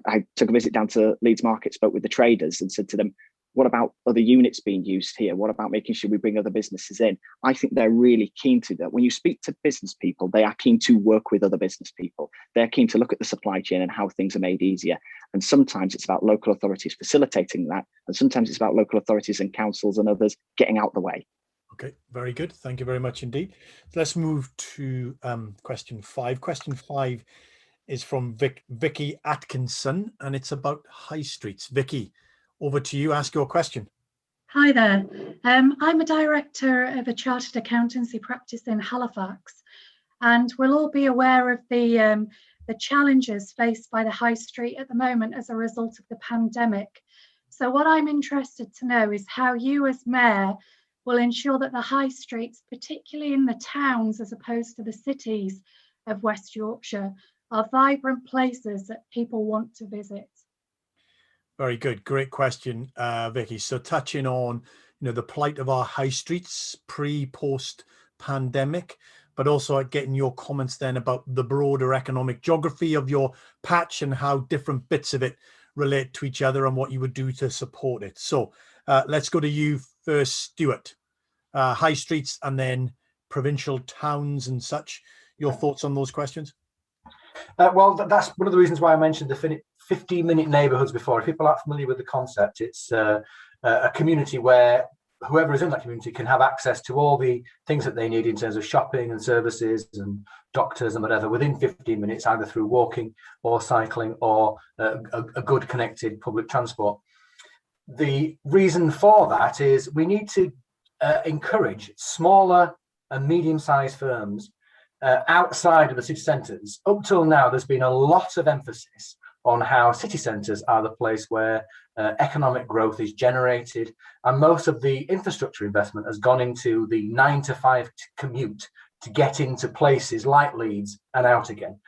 I took a visit down to Leeds Market, spoke with the traders and said to them, what about other units being used here? What about making sure we bring other businesses in? I think they're really keen to that. When you speak to business people, they are keen to work with other business people. They're keen to look at the supply chain and how things are made easier. And sometimes it's about local authorities facilitating that. And sometimes it's about local authorities and councils and others getting out the way. Okay, very good. Thank you very much indeed. Let's move to question 5. Question 5 is from Vicky Atkinson, and it's about high streets. Vicky, over to you. Ask your question. Hi there. I'm a director of a chartered accountancy practice in Halifax, and we'll all be aware of the challenges faced by the high street at the moment as a result of the pandemic. So what I'm interested to know is how you as mayor will ensure that the high streets, particularly in the towns as opposed to the cities of West Yorkshire, are vibrant places that people want to visit. Very good. Great question, Vicky. So touching on, the plight of our high streets pre-post pandemic, but also getting your comments then about the broader economic geography of your patch and how different bits of it relate to each other and what you would do to support it. So let's go to you first, Stuart. High streets and then provincial towns and such. Your thoughts on those questions? Well, that's one of the reasons why I mentioned the 15-minute neighbourhoods before. If people aren't familiar with the concept, it's a community where whoever is in that community can have access to all the things that they need in terms of shopping and services and doctors and whatever within 15 minutes, either through walking or cycling or a good connected public transport. The reason for that is we need to encourage smaller and medium-sized firms outside of the city centres. Up till now, there's been a lot of emphasis on how city centres are the place where economic growth is generated, and most of the infrastructure investment has gone into the 9 to 5 commute to get into places like Leeds and out again.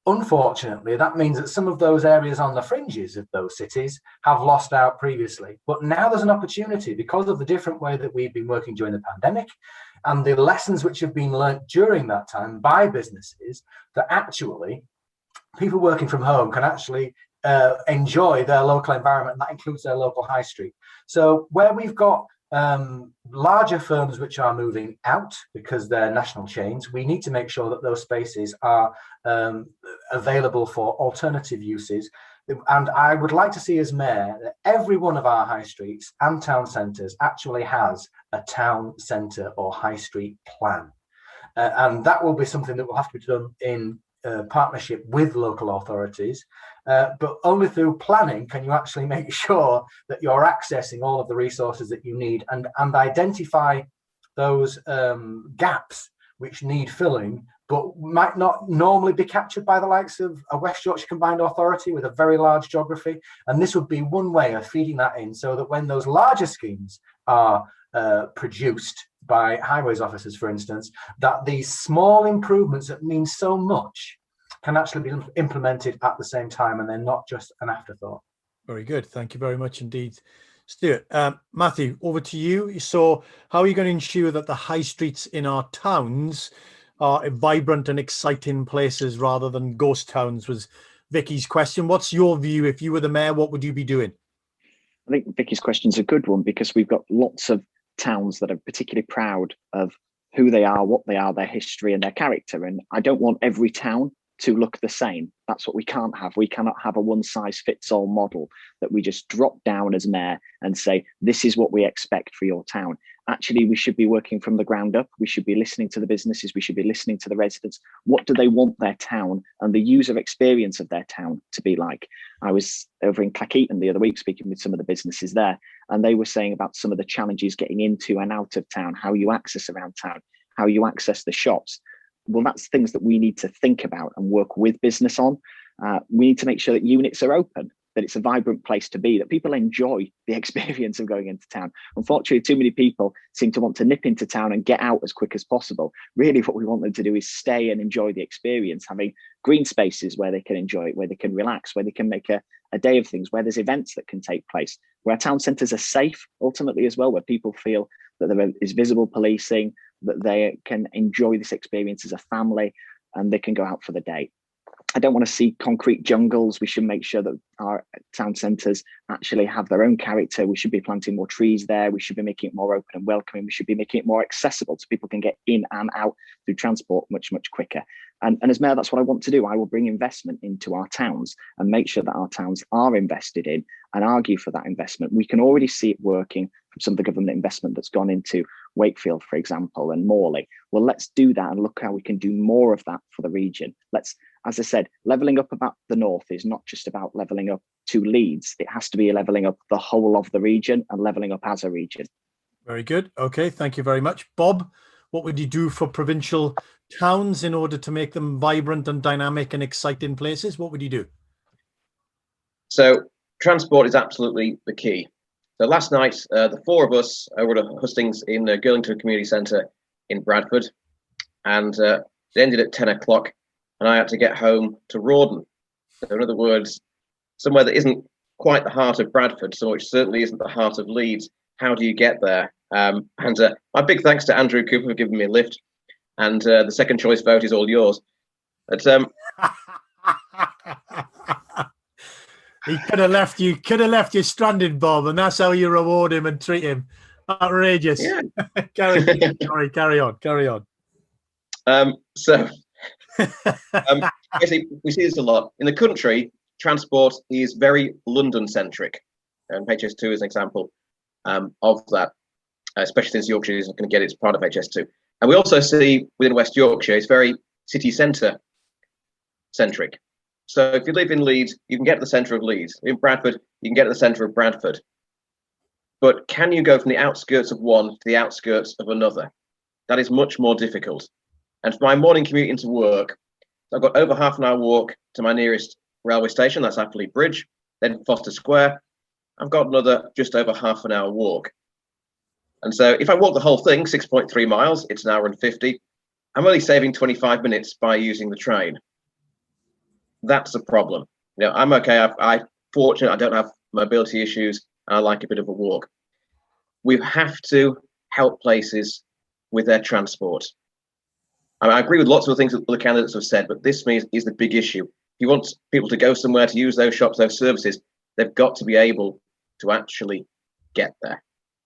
Unfortunately, that means that some of those areas on the fringes of those cities have lost out previously. But now there's an opportunity because of the different way that we've been working during the pandemic and the lessons which have been learnt during that time by businesses, that actually people working from home can actually enjoy their local environment, and that includes their local high street. So where we've got larger firms which are moving out because they're national chains, we need to make sure that those spaces are available for alternative uses. And I would like to see as mayor that every one of our high streets and town centres actually has a town centre or high street plan. And that will be something that will have to be done in partnership with local authorities, but only through planning can you actually make sure that you're accessing all of the resources that you need and identify those gaps which need filling, but might not normally be captured by the likes of a West Yorkshire Combined Authority with a very large geography. And this would be one way of feeding that in, so that when those larger schemes are produced by highways officers, for instance, that these small improvements that mean so much can actually be implemented at the same time, and they're not just an afterthought. Very good. Thank you very much indeed, Stuart. Matthew, over to you. So how are you going to ensure that the high streets in our towns are vibrant and exciting places rather than ghost towns, was Vicky's question. What's your view? If you were the mayor, what would you be doing? I think Vicky's question is a good one, because we've got lots of towns that are particularly proud of who they are, what they are, their history and their character. And I don't want every town to look the same. That's what we can't have. We cannot have a one-size-fits-all model that we just drop down as mayor and say, this is what we expect for your town. Actually, we should be working from the ground up. We should be listening to the businesses. We should be listening to the residents. What do they want their town and the user experience of their town to be like? I was over in Cllr the other week speaking with some of the businesses there, and they were saying about some of the challenges getting into and out of town, how you access around town, how you access the shops. Well, that's things that we need to think about and work with business on. We need to make sure that units are open, that it's a vibrant place to be, that people enjoy the experience of going into town. Unfortunately, too many people seem to want to nip into town and get out as quick as possible. Really, what we want them to do is stay and enjoy the experience, having green spaces where they can enjoy it, where they can relax, where they can make a day of things, where there's events that can take place, where town centres are safe ultimately as well, where people feel that there is visible policing, that they can enjoy this experience as a family and they can go out for the day. I don't want to see concrete jungles. We should make sure that our town centres actually have their own character. We should be planting more trees there. We should be making it more open and welcoming. We should be making it more accessible so people can get in and out through transport much, much quicker. And as mayor, that's what I want to do. I will bring investment into our towns and make sure that our towns are invested in and argue for that investment. We can already see it working from some of the government investment that's gone into Wakefield, for example, and Morley. Well, let's do that and look how we can do more of that for the region. Let's, as I said, levelling up about the north is not just about levelling up to Leeds. It has to be levelling up the whole of the region and levelling up as a region. Very good. Okay, thank you very much. Bob, what would you do for provincial towns in order to make them vibrant and dynamic and exciting places? What would you do? So transport is absolutely the key. So last night, the four of us were at hustings in Girlington Community Centre in Bradford, and it ended at 10 o'clock, and I had to get home to Rawdon. So in other words, somewhere that isn't quite the heart of Bradford, so which certainly isn't the heart of Leeds. How do you get there? And my big thanks to Andrew Cooper for giving me a lift, and the second choice vote is all yours. But he could have left you stranded, Bob, and that's how you reward him and treat him. Outrageous. Yeah. Carry on. Basically, we see this a lot in the country. Transport is very London centric, and HS2 is an example. of that, especially since Yorkshire isn't going to get its part of HS2. And we also see within West Yorkshire, it's very city centre centric. So if you live in Leeds, you can get to the centre of Leeds. In Bradford, you can get to the centre of Bradford. But can you go from the outskirts of one to the outskirts of another? That is much more difficult. And for my morning commute into work, I've got over half an hour walk to my nearest railway station, that's Appley Bridge, then Foster Square. I've got another just over half an hour walk. And so if I walk the whole thing, 6.3 miles, it's an hour and 50, I'm only saving 25 minutes by using the train. That's a problem. You know, I'm okay. I'm fortunate I don't have mobility issues. I like a bit of a walk. We have to help places with their transport. I agree with lots of the things that other candidates have said, but this is the big issue. If you want people to go somewhere to use those shops, those services, they've got to be able to actually get there.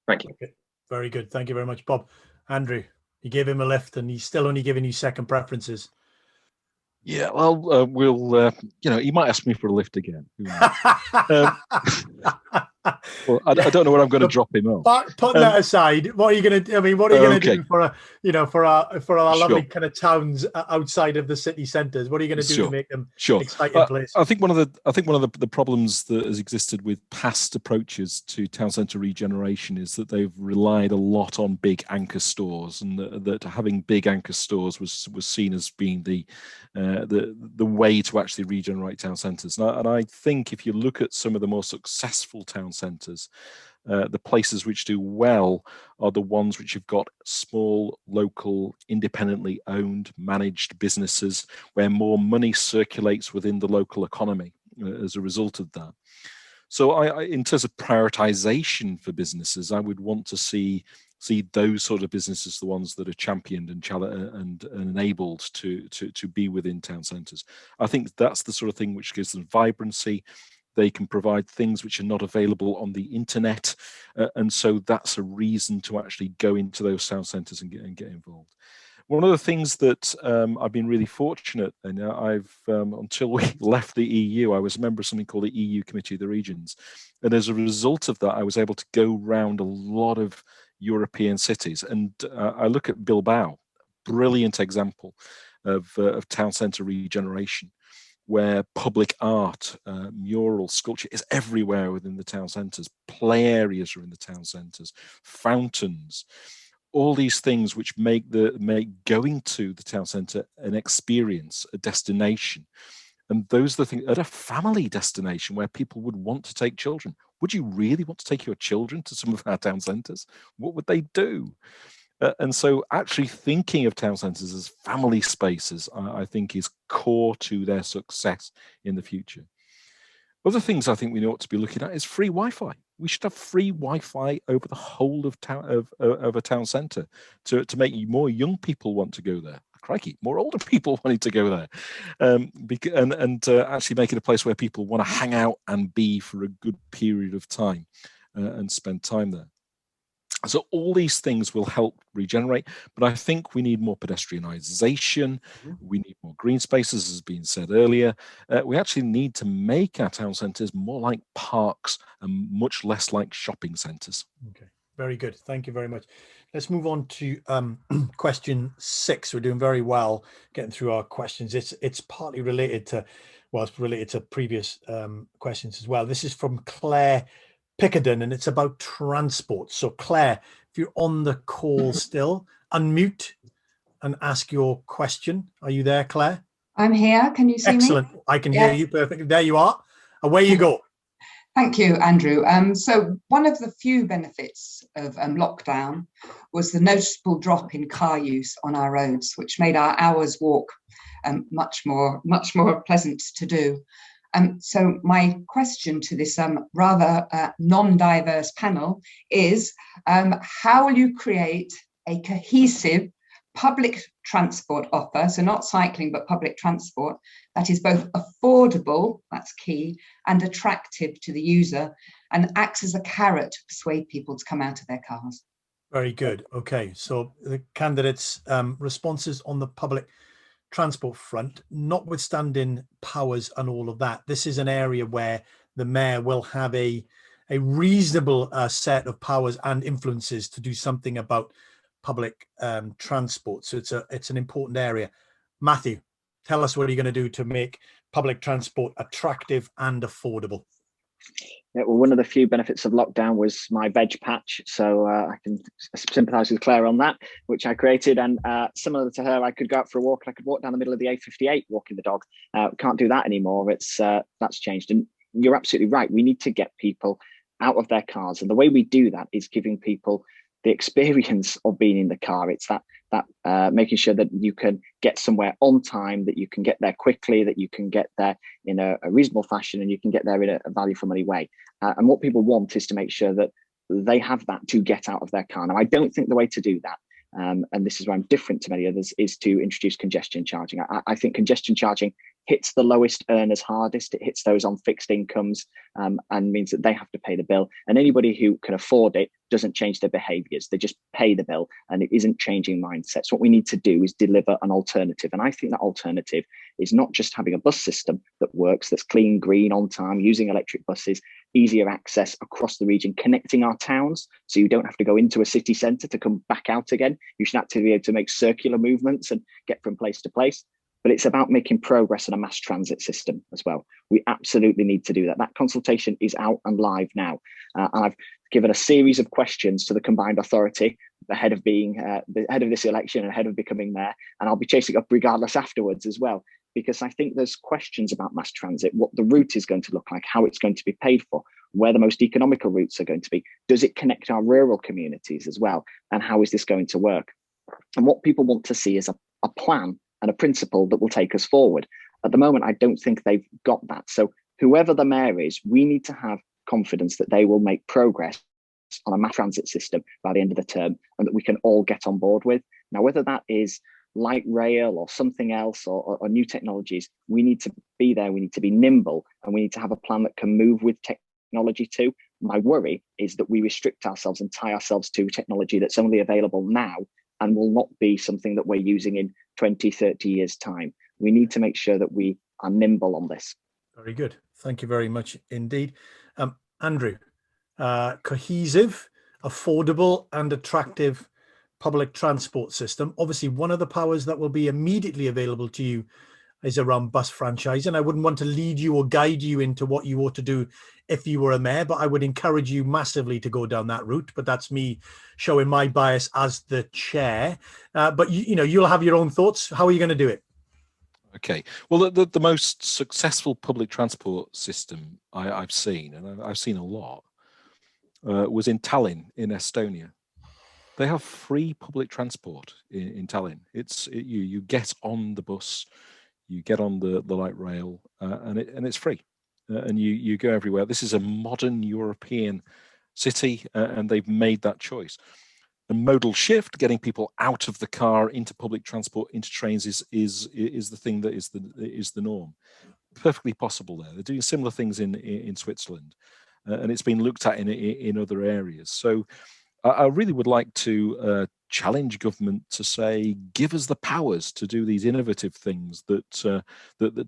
Thank you. Okay. Very good. Thank you very much, Bob. Andrew, you gave him a lift and he's still only giving you second preferences. Yeah, well, we'll, you know, he might ask me for a lift again. Well, I don't know where I'm going to drop him off. Put that aside. What are you going to? I mean, what are you going to do for our lovely kind of towns outside of the city centres? What are you going to do to make them exciting places? I think one of the problems that has existed with past approaches to town centre regeneration is that they've relied a lot on big anchor stores, and that having big anchor stores was seen as being the way to actually regenerate town centres. And I think if you look at some of the more successful town centres, the places which do well are the ones which have got small, local, independently owned, managed businesses where more money circulates within the local economy as a result of that. So I in terms of prioritization for businesses, I would want to see those sort of businesses, the ones that are championed and enabled to be within town centres. I think that's the sort of thing which gives them vibrancy. They can provide things which are not available on the internet, and so that's a reason to actually go into those town centres and get involved. One of the things that I've been really fortunate, and I've until we left the EU, I was a member of something called the EU Committee of the Regions, and as a result of that, I was able to go around a lot of European cities, and I look at Bilbao, brilliant example of town centre regeneration, where public art, mural, sculpture is everywhere within the town centres. Play areas are in the town centres, fountains, all these things which make going to the town centre an experience, a destination. And those are the things at a family destination where people would want to take children. Would you really want to take your children to some of our town centres? What would they do? And so actually thinking of town centres as family spaces, I think is core to their success in the future. Other things I think we ought to be looking at is free Wi-Fi. We should have free Wi-Fi over the whole of a town centre to make more young people want to go there. Crikey, more older people wanting to go there, and actually make it a place where people want to hang out and be for a good period of time and spend time there. So all these things will help regenerate, but I think we need more pedestrianisation. We need more green spaces, as has been said earlier. We actually need to make our town centres more like parks and much less like shopping centres. Okay, very good. Thank you very much. Let's move on to question 6. We're doing very well getting through our questions. It's partly related to, well, it's related to previous questions as well. This is from Cllr Pickerdon, and it's about transport. So Claire, if you're on the call still, unmute and ask your question. Are you there, Claire? I'm here. Can you see me? Excellent. I can hear you perfectly. There you are. Away you go. Thank you, Andrew. So one of the few benefits of lockdown was the noticeable drop in car use on our roads, which made our hours walk much more pleasant to do. So my question to this rather non-diverse panel is, how will you create a cohesive public transport offer, so not cycling, but public transport, that is both affordable, that's key, and attractive to the user, and acts as a carrot to persuade people to come out of their cars? Very good. Okay, so the candidates' responses on the public transport front, notwithstanding powers and all of that, this is an area where the mayor will have a reasonable set of powers and influences to do something about public transport. So it's an important area. Matthew, tell us what you're going to do to make public transport attractive and affordable. Yeah, well, one of the few benefits of lockdown was my veg patch, so I can sympathise with Cllr on that, which I created. And similar to her, I could go out for a walk and I could walk down the middle of the A58 walking the dog. Can't do that anymore. That's changed. And you're absolutely right. We need to get people out of their cars, and the way we do that is giving people the experience of being in the car. It's that making sure that you can get somewhere on time, that you can get there quickly, that you can get there in a reasonable fashion, and you can get there in a value for money way. And what people want is to make sure that they have that to get out of their car. Now, I don't think the way to do that, and this is where I'm different to many others, is to introduce congestion charging. I think congestion charging hits the lowest earners hardest. It hits those on fixed incomes and means that they have to pay the bill. And anybody who can afford it doesn't change their behaviours. They just pay the bill, and it isn't changing mindsets. What we need to do is deliver an alternative. And I think that alternative is not just having a bus system that works, that's clean, green, on time, using electric buses, easier access across the region, connecting our towns so you don't have to go into a city centre to come back out again. You should actually be able to make circular movements and get from place to place. But it's about making progress on a mass transit system as well. We absolutely need to do that. That consultation is out and live now. And I've given a series of questions to the combined authority ahead of being the head of this election and ahead of becoming mayor. And I'll be chasing up regardless afterwards as well, because I think there's questions about mass transit, what the route is going to look like, how it's going to be paid for, where the most economical routes are going to be. Does it connect our rural communities as well? And how is this going to work? And what people want to see is a plan and a principle that will take us forward. At the moment, I don't think they've got that. So whoever the mayor is, we need to have confidence that they will make progress on a mass transit system by the end of the term, and that we can all get on board with. Now, whether that is light rail or something else or new technologies, we need to be there, we need to be nimble, and we need to have a plan that can move with technology too. My worry is that we restrict ourselves and tie ourselves to technology that's only available now and will not be something that we're using in 20, 30 years' time. We need to make sure that we are nimble on this. Very good. Thank you very much indeed. Andrew, cohesive, affordable and attractive public transport system. Obviously, one of the powers that will be immediately available to you is around bus franchise. And I wouldn't want to lead you or guide you into what you ought to do if you were a mayor, but I would encourage you massively to go down that route. But that's me showing my bias as the chair. But you'll have your own thoughts. How are you going to do it? Okay. Well, the most successful public transport system I've seen, and I've seen a lot, was in Tallinn in Estonia. They have free public transport in Tallinn. You get on the bus, you get on the light rail, and it's free, and you go everywhere. This is a modern European city, and they've made that choice. A modal shift, getting people out of the car into public transport, into trains, is the thing that is the norm. Perfectly possible there. They're doing similar things in Switzerland, and it's been looked at in other areas. So I really would like to challenge government to say, give us the powers to do these innovative things that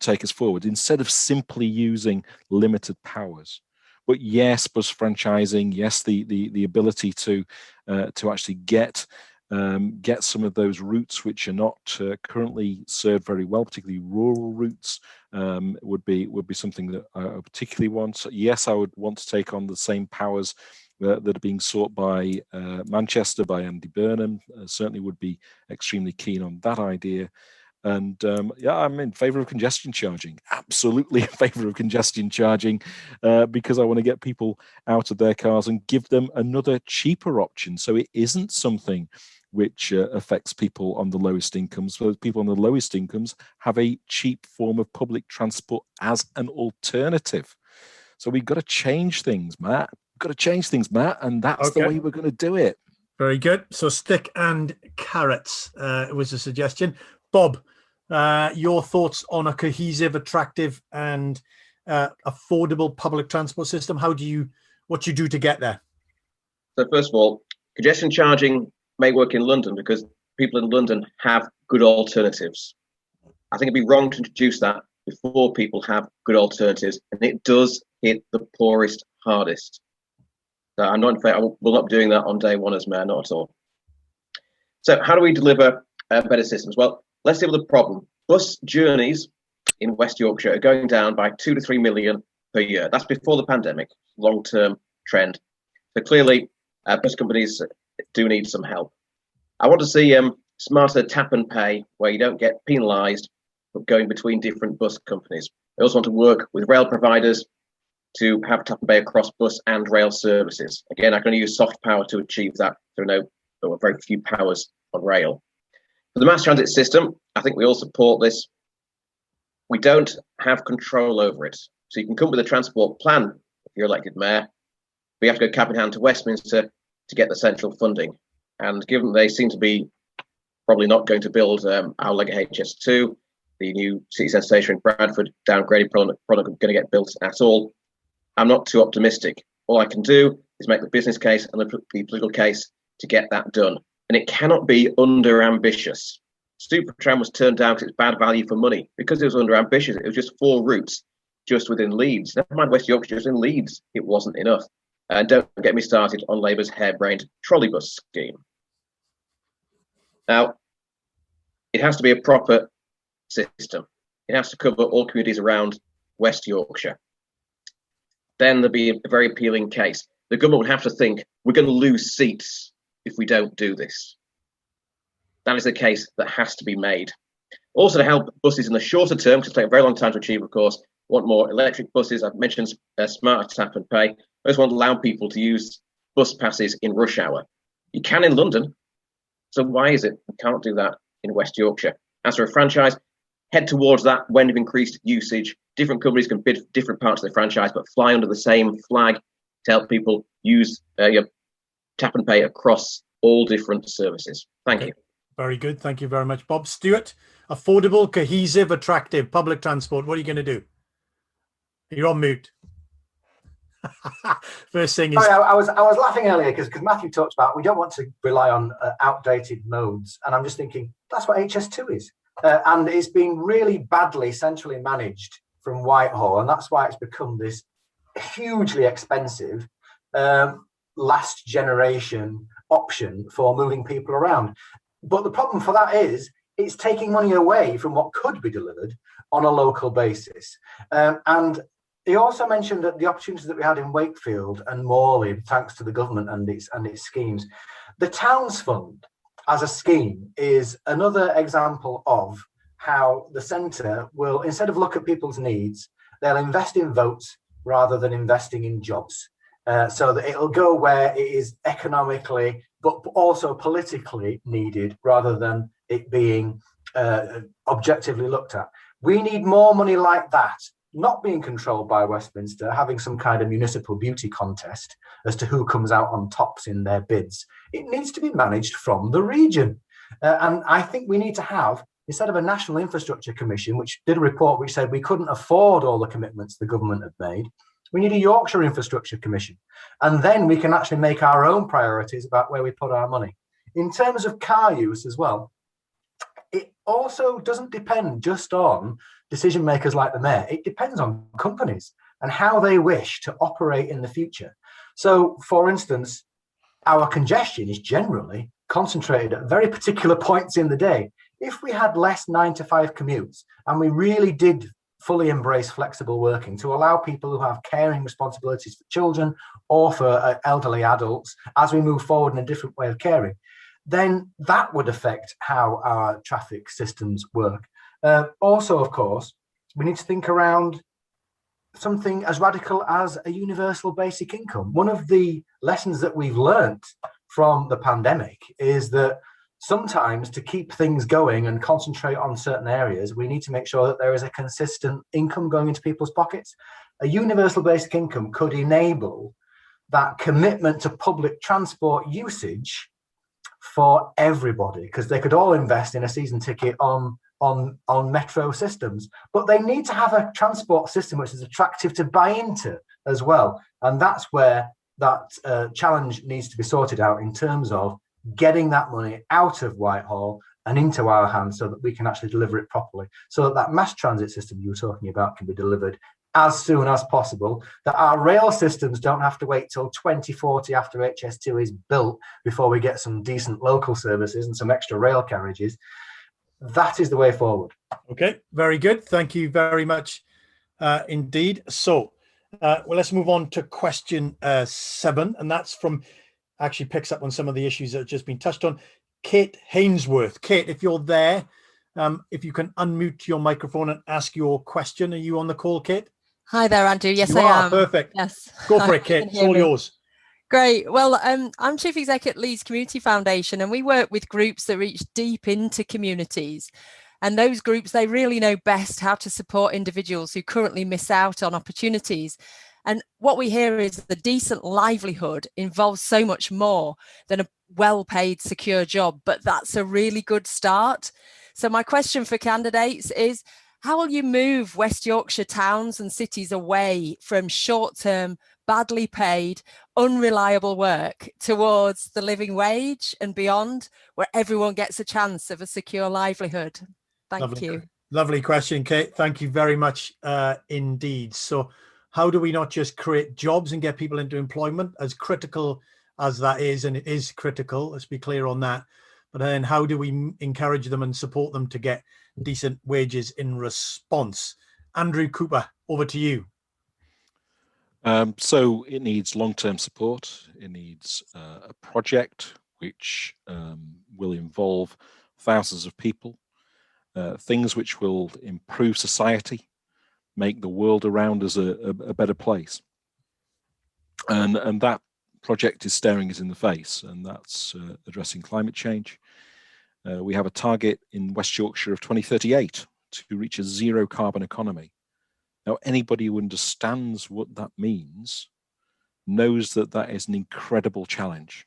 take us forward, instead of simply using limited powers. But yes, bus franchising, yes, the ability to actually get some of those routes which are not currently served very well, particularly rural routes, would be something that I particularly want. Yes, I would want to take on the same powers that are being sought by Manchester, by Andy Burnham. Certainly would be extremely keen on that idea. And yeah, I'm in favour of congestion charging, absolutely in favour of congestion charging, because I want to get people out of their cars and give them another cheaper option. So it isn't something which affects people on the lowest incomes. So people on the lowest incomes have a cheap form of public transport as an alternative. So we've got to change things, Matt. We've got to change things, Matt, and that's the way we're going to do it. Very good. So stick and carrots was a suggestion. Bob, your thoughts on a cohesive, attractive and affordable public transport system? What do you do to get there? So first of all, congestion charging may work in London because people in London have good alternatives. I think it'd be wrong to introduce that before people have good alternatives, and it does hit the poorest hardest. So I'm not in favor, I will not be doing that on day one as mayor, not at all. So how do we deliver better systems? Well, let's deal with the problem. Bus journeys in West Yorkshire are going down by 2 to 3 million per year. That's before the pandemic, long-term trend. So clearly, bus companies do need some help. I want to see smarter tap and pay, where you don't get penalised for going between different bus companies. I also want to work with rail providers to have tap and pay across bus and rail services. Again, I can only use soft power to achieve that. There are very few powers on rail. For the mass transit system, I think we all support this. We don't have control over it. So you can come with a transport plan if you're elected mayor, but you have to go cap in hand to Westminster to get the central funding. And given they seem to be probably not going to build our leg at HS2, the new city centre station in Bradford, downgraded product going to get built at all, I'm not too optimistic. All I can do is make the business case and the political case to get that done. And it cannot be under ambitious. Supertram was turned down because it's bad value for money, because it was under ambitious. It was just 4 routes just within Leeds. Never mind West Yorkshire, just in Leeds, it wasn't enough. And don't get me started on Labour's harebrained trolleybus scheme. Now, it has to be a proper system. It has to cover all communities around West Yorkshire. Then there'll be a very appealing case. The government would have to think, we're going to lose seats if we don't do this. That is the case that has to be made. Also, to help buses in the shorter term, because it takes a very long time to achieve, of course, want more electric buses. I've mentioned smarter tap and pay. I just want to allow people to use bus passes in rush hour. You can in London, so why is it we can't do that in West Yorkshire? As for a franchise, head towards that when of increased usage. Different companies can bid for different parts of the franchise, but fly under the same flag to help people use tap and pay across all different services. Thank you. Very good. Thank you very much, Bob. Stewart, affordable, cohesive, attractive public transport. What are you going to do? You're on mute. First thing is... Sorry, I was laughing earlier because Matthew talked about we don't want to rely on outdated modes. And I'm just thinking, that's what HS2 is. And it's been really badly centrally managed from Whitehall. And that's why it's become this hugely expensive last generation option for moving people around. But the problem for that is it's taking money away from what could be delivered on a local basis. And he also mentioned that the opportunities that we had in Wakefield and Morley, thanks to the government and its schemes. The Towns Fund as a scheme is another example of how the centre will, instead of look at people's needs, they'll invest in votes rather than investing in jobs. So that it'll go where it is economically, but also politically needed, rather than it being objectively looked at. We need more money like that, not being controlled by Westminster, having some kind of municipal beauty contest as to who comes out on tops in their bids. It needs to be managed from the region. And I think we need to have, instead of a National Infrastructure Commission, which did a report which said we couldn't afford all the commitments the government had made, we need a Yorkshire Infrastructure Commission. And then we can actually make our own priorities about where we put our money. In terms of car use as well, it also doesn't depend just on decision makers like the mayor. It depends on companies and how they wish to operate in the future. So, for instance, our congestion is generally concentrated at very particular points in the day. If we had less 9-to-5 commutes and we really did fully embrace flexible working to allow people who have caring responsibilities for children or for elderly adults as we move forward in a different way of caring, then that would affect how our traffic systems work. Also, of course, we need to think around something as radical as a universal basic income. One of the lessons that we've learnt from the pandemic is that sometimes to keep things going and concentrate on certain areas, we need to make sure that there is a consistent income going into people's pockets. A universal basic income could enable that commitment to public transport usage for everybody, because they could all invest in a season ticket on metro systems, but they need to have a transport system which is attractive to buy into as well. And that's where that challenge needs to be sorted out in terms of getting that money out of Whitehall and into our hands so that we can actually deliver it properly, so that that mass transit system you were talking about can be delivered as soon as possible, that our rail systems don't have to wait till 2040 after HS2 is built before we get some decent local services and some extra rail carriages. That is the way forward. Okay, very good. Thank you very much indeed. So well, let's move on to question 7, and that's from, actually picks up on some of the issues that have just been touched on. Kate Hainsworth. Kate, if you're there, if you can unmute your microphone and ask your question. Are you on the call, Kate? Hi there, Andrew. Yes, You I are. am. Perfect. Yes. Go for it, Kate. It's all yours. Great. Well, I'm Chief Exec at Leeds Community Foundation, and we work with groups that reach deep into communities. And those groups, they really know best how to support individuals who currently miss out on opportunities. And what we hear is the decent livelihood involves so much more than a well-paid, secure job, but that's a really good start. So my question for candidates is, how will you move West Yorkshire towns and cities away from short-term, badly paid, unreliable work towards the living wage and beyond, where everyone gets a chance of a secure livelihood? Thank you. Lovely question, Kate. Thank you very much indeed. So how do we not just create jobs and get people into employment, as critical as that is, and it is critical, let's be clear on that, but then how do we encourage them and support them to get decent wages in response? Andrew Cooper, over to you. So it needs long-term support. It needs a project which will involve thousands of people, things which will improve society, make the world around us a better place. And that project is staring us in the face, and that's addressing climate change. We have a target in West Yorkshire of 2038 to reach a zero carbon economy. Now, anybody who understands what that means knows that that is an incredible challenge.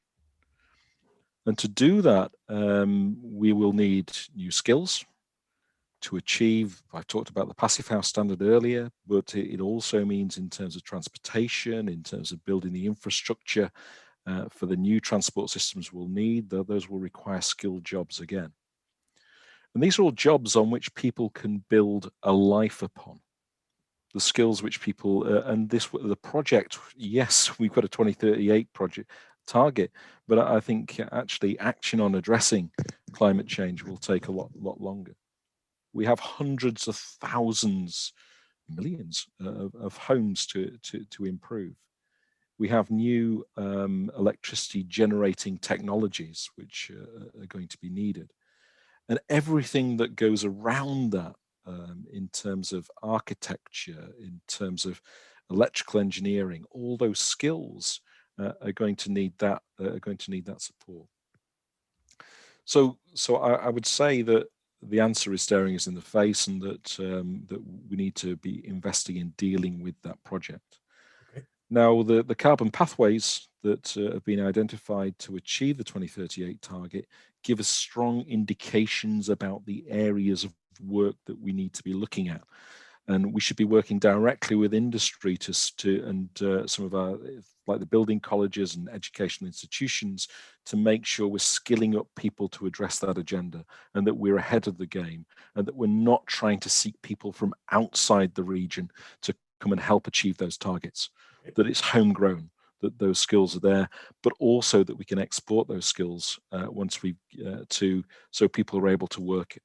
And to do that, we will need new skills to achieve. I talked about the Passive House standard earlier, but it also means in terms of transportation, in terms of building the infrastructure for the new transport systems we'll need, those will require skilled jobs again. And these are all jobs on which people can build a life upon. The skills which people, and the project, yes, we've got a 2038 project target, but I think actually action on addressing climate change will take a lot longer. We have hundreds of thousands, millions of homes to improve. We have new electricity generating technologies which are going to be needed. And everything that goes around that in terms of architecture, in terms of electrical engineering, all those skills are going to need that support. So I would say that the answer is staring us in the face, and that that we need to be investing in dealing with that project. Okay. Now, the carbon pathways that have been identified to achieve the 2038 target give us strong indications about the areas of work that we need to be looking at. And we should be working directly with industry and some of our, like the building colleges and educational institutions, to make sure we're skilling up people to address that agenda, and that we're ahead of the game, and that we're not trying to seek people from outside the region to come and help achieve those targets, that it's homegrown, that those skills are there, but also that we can export those skills once we so people are able to work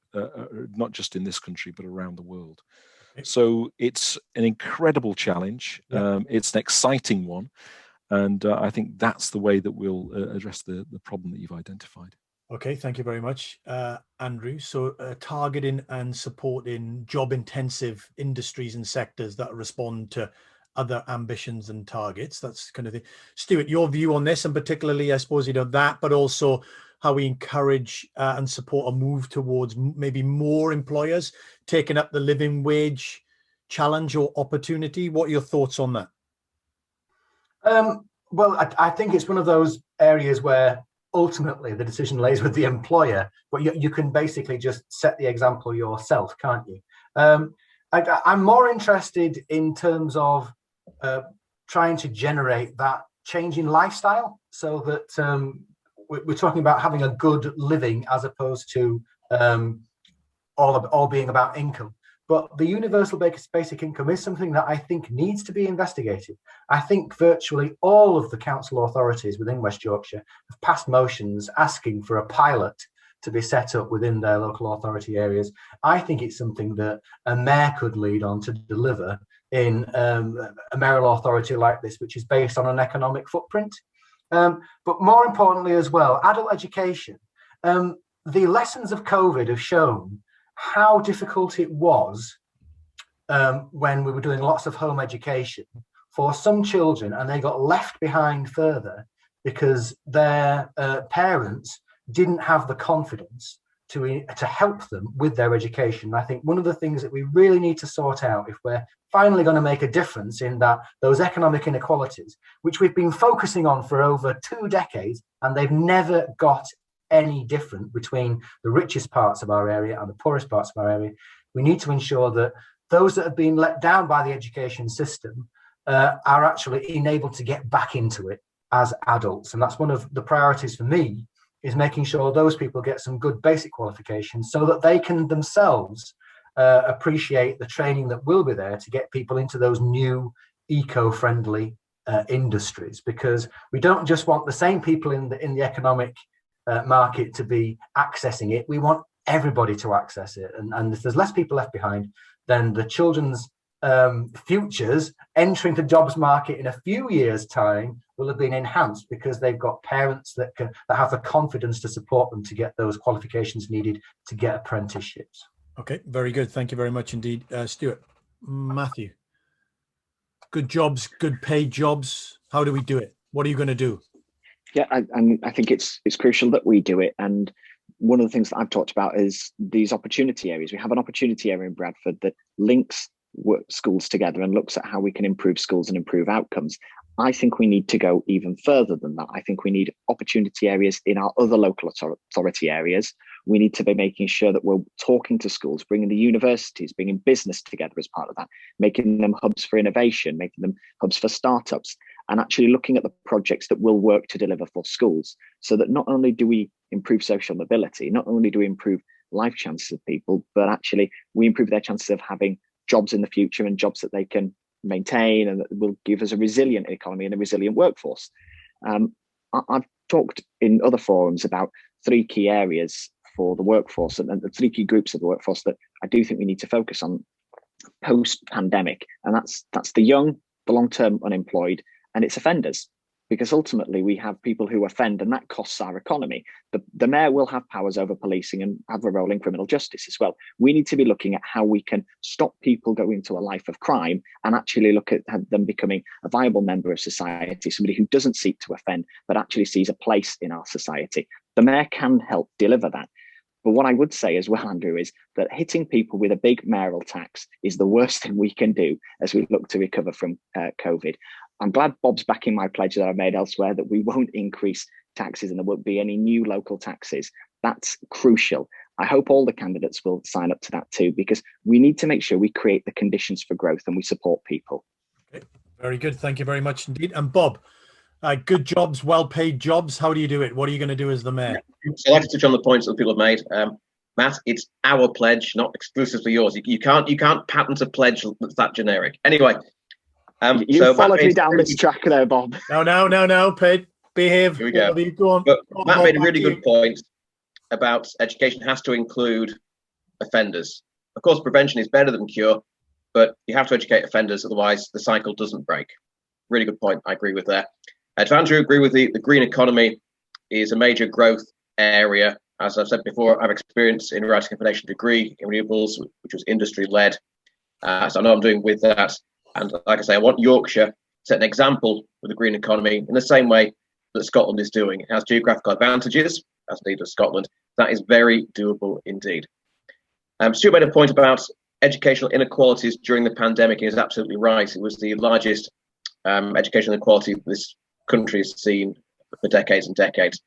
not just in this country but around the world. Okay. So it's an incredible challenge. Yeah. It's an exciting one, and I think that's the way that we'll address the problem that you've identified. Okay, thank you very much, Andrew. So targeting and supporting job-intensive industries and sectors that respond to other ambitions and targets. That's kind of the Stewart, your view on this, and particularly, I suppose, that, but also how we encourage and support a move towards maybe more employers taking up the living wage challenge or opportunity. What are your thoughts on that? Well, I think it's one of those areas where ultimately the decision lays with the employer, but you can basically just set the example yourself, can't you? I'm more interested in terms of trying to generate that change in lifestyle, so that we're talking about having a good living as opposed to all being about income. But the universal basic income is something that I think needs to be investigated. I think virtually all of the council authorities within West Yorkshire have passed motions asking for a pilot to be set up within their local authority areas. I think it's something that a mayor could lead on to deliver in a mayoral authority like this, which is based on an economic footprint. But more importantly as well, adult education. The lessons of COVID have shown how difficult it was when we were doing lots of home education for some children, and they got left behind further because their parents didn't have the confidence to help them with their education. I think one of the things that we really need to sort out, if we're finally going to make a difference in that, those economic inequalities, which we've been focusing on for over 2 decades, and they've never got any different between the richest parts of our area and the poorest parts of our area. We need to ensure that those that have been let down by the education system are actually enabled to get back into it as adults. And that's one of the priorities for me, is making sure those people get some good basic qualifications so that they can themselves appreciate the training that will be there to get people into those new eco-friendly industries, because we don't just want the same people in the economic market to be accessing it. We want everybody to access it, and if there's less people left behind, then the children's futures entering the jobs market in a few years' time will have been enhanced, because they've got parents that have the confidence to support them to get those qualifications needed to get apprenticeships. Okay, very good. Thank you very much indeed, Stuart. Matthew, good jobs, good paid jobs. How do we do it? What are you going to do? Yeah, and I think it's crucial that we do it. And one of the things that I've talked about is these opportunity areas. We have an opportunity area in Bradford that links schools together and looks at how we can improve schools and improve outcomes. I think we need to go even further than that. I think we need opportunity areas in our other local authority areas. We need to be making sure that we're talking to schools, bringing the universities, bringing business together as part of that, making them hubs for innovation, making them hubs for startups, and actually looking at the projects that will work to deliver for schools, so that not only do we improve social mobility, not only do we improve life chances of people, but actually we improve their chances of having jobs in the future, and jobs that they can maintain, and that will give us a resilient economy and a resilient workforce. I've talked in other forums about 3 key areas for the workforce, and the 3 key groups of the workforce that I do think we need to focus on post-pandemic, and that's the young, the long-term unemployed, and it's offenders. Because ultimately we have people who offend, and that costs our economy. The mayor will have powers over policing and have a role in criminal justice as well. We need to be looking at how we can stop people going into a life of crime, and actually look at them becoming a viable member of society, somebody who doesn't seek to offend, but actually sees a place in our society. The mayor can help deliver that. But what I would say as well, Andrew, is that hitting people with a big mayoral tax is the worst thing we can do as we look to recover from COVID. I'm glad Bob's backing my pledge that I've made elsewhere, that we won't increase taxes and there won't be any new local taxes. That's crucial. I hope all the candidates will sign up to that too, because we need to make sure we create the conditions for growth and we support people. Okay. Very good. Thank you very much indeed. And Bob, good jobs, well-paid jobs. How do you do it? What are you going to do as the mayor? So I'd like to touch on the points that people have made. Matt, it's our pledge, not exclusively yours. You can't patent a pledge that's that generic. Anyway. You followed me down this track there, Bob. No, Pete. Behave. Here we go. Go on. But Matt made a really good point about education has to include offenders. Of course, prevention is better than cure, but you have to educate offenders, otherwise the cycle doesn't break. Really good point. I agree with that. To Andrew, agree with the green economy is a major growth area. As I've said before, I've experience in writing a foundation degree in renewables, which was industry-led. So I know I'm doing with that. And like I say, I want Yorkshire to set an example with the green economy in the same way that Scotland is doing. It has geographical advantages, as indeed does Scotland. That is very doable indeed. Stuart made a point about educational inequalities during the pandemic, and is absolutely right. It was the largest educational inequality this country has seen for decades and decades.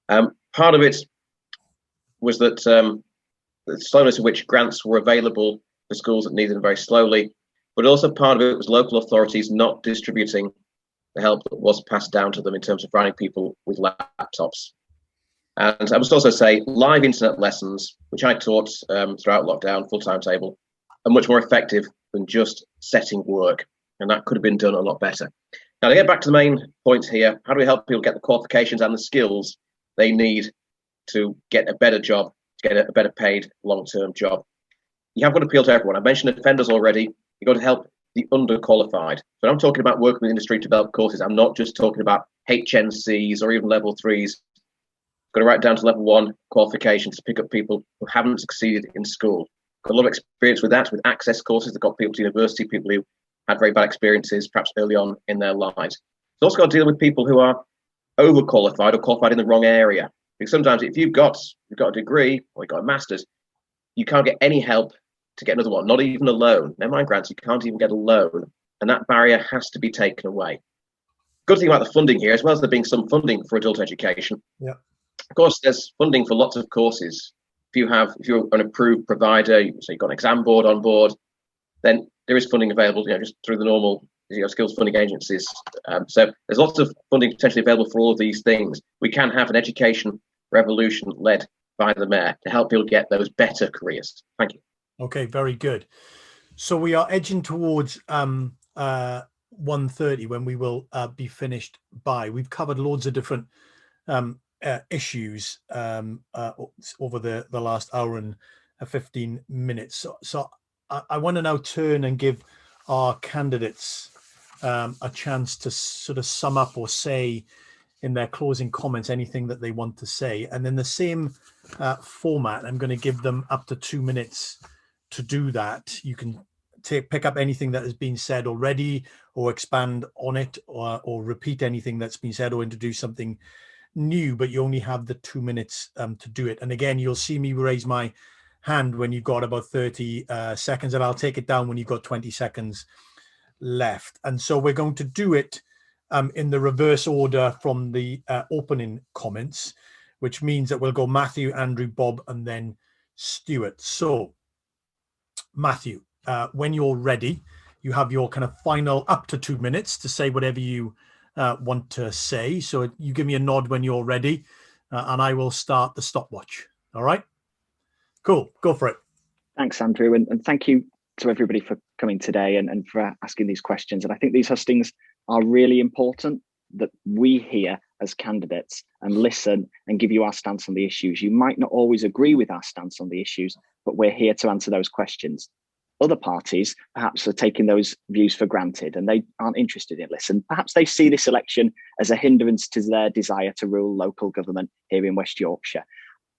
Part of it was that the slowness in which grants were available for schools that needed them very slowly. But also part of it was local authorities not distributing the help that was passed down to them in terms of providing people with laptops. And I must also say, live internet lessons, which I taught throughout lockdown, full timetable, are much more effective than just setting work, and that could have been done a lot better. Now, to get back to the main point here, how do we help people get the qualifications and the skills they need to get a better job, to get a better paid long-term job? You have got to appeal to everyone. I mentioned offenders already. You've got to help the underqualified. So I'm talking about working with industry to develop courses. I'm not just talking about HNCs or even level 3s. Got to write down to level 1 qualifications to pick up people who haven't succeeded in school. Got a lot of experience with that, with access courses that got people to university, people who had very bad experiences perhaps early on in their lives. It's also got to deal with people who are overqualified or qualified in the wrong area. Because sometimes if you've got a degree or you've got a master's, you can't get any help to get another one, not even a loan. Never mind grants, you can't even get a loan. And that barrier has to be taken away. Good thing about the funding here, as well as there being some funding for adult education. Yeah. Of course, there's funding for lots of courses. If you're an approved provider, so you've got an exam board on board, then there is funding available, just through the normal skills funding agencies. So there's lots of funding potentially available for all of these things. We can have an education revolution led by the Mayor to help people get those better careers. Thank you. Okay, very good. So we are edging towards 1:30 when we will be finished by. We've covered loads of different issues over the last hour and 15 minutes. So I want to now turn and give our candidates a chance to sort of sum up or say in their closing comments anything that they want to say. And in the same format, I'm going to give them up to 2 minutes to do that. You can pick up anything that has been said already, or expand on it, or repeat anything that's been said, or introduce something new, but you only have the 2 minutes to do it. And again, you'll see me raise my hand when you've got about 30 seconds, and I'll take it down when you've got 20 seconds left. And so we're going to do it in the reverse order from the opening comments, which means that we'll go Matthew, Andrew, Bob, and then Stuart. So Matthew, when you're ready, you have your kind of final up to 2 minutes to say whatever you want to say. So you give me a nod when you're ready, and I will start the stopwatch. All right? Cool. Go for it. Thanks, Andrew. And thank you to everybody for coming today and for asking these questions. And I think these hustings are really important, that we hear as candidates and listen and give you our stance on the issues. You might not always agree with our stance on the issues, but we're here to answer those questions. Other parties perhaps are taking those views for granted and they aren't interested in listen. Perhaps they see this election as a hindrance to their desire to rule local government here in West Yorkshire.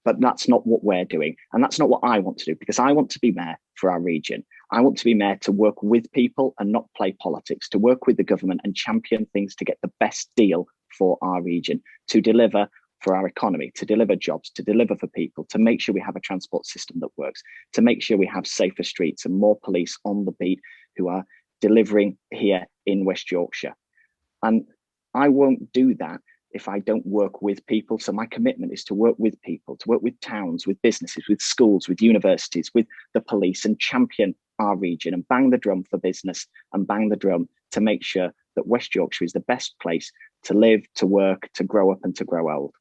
But that's not what we're doing. And that's not what I want to do, because I want to be mayor for our region. I want to be mayor to work with people and not play politics, to work with the government and champion things to get the best deal for our region, to deliver for our economy, to deliver jobs, to deliver for people, to make sure we have a transport system that works, to make sure we have safer streets and more police on the beat who are delivering here in West Yorkshire. And I won't do that if I don't work with people. So my commitment is to work with people, to work with towns, with businesses, with schools, with universities, with the police, and champion our region and bang the drum for business and bang the drum to make sure that West Yorkshire is the best place to live, to work, to grow up and to grow old.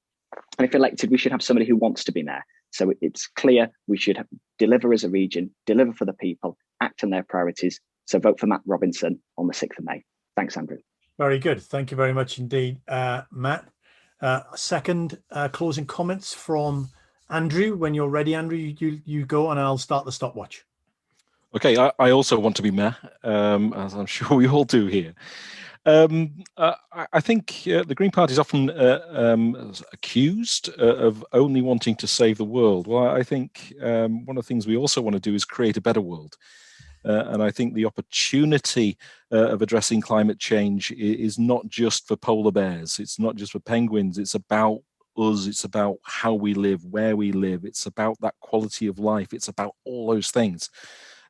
And if elected, we should have somebody who wants to be mayor. So it's clear we should deliver as a region, deliver for the people, act on their priorities. So vote for Matt Robinson on the 6th of May. Thanks, Andrew. Very good. Thank you very much indeed, Matt. Second closing comments from Andrew. When you're ready, Andrew, you go and I'll start the stopwatch. Okay, I also want to be mayor, as I'm sure we all do here. I think the Green Party is often accused of only wanting to save the world. Well, I think one of the things we also want to do is create a better world. And I think the opportunity of addressing climate change is not just for polar bears. It's not just for penguins. It's about us. It's about how we live, where we live. It's about that quality of life. It's about all those things.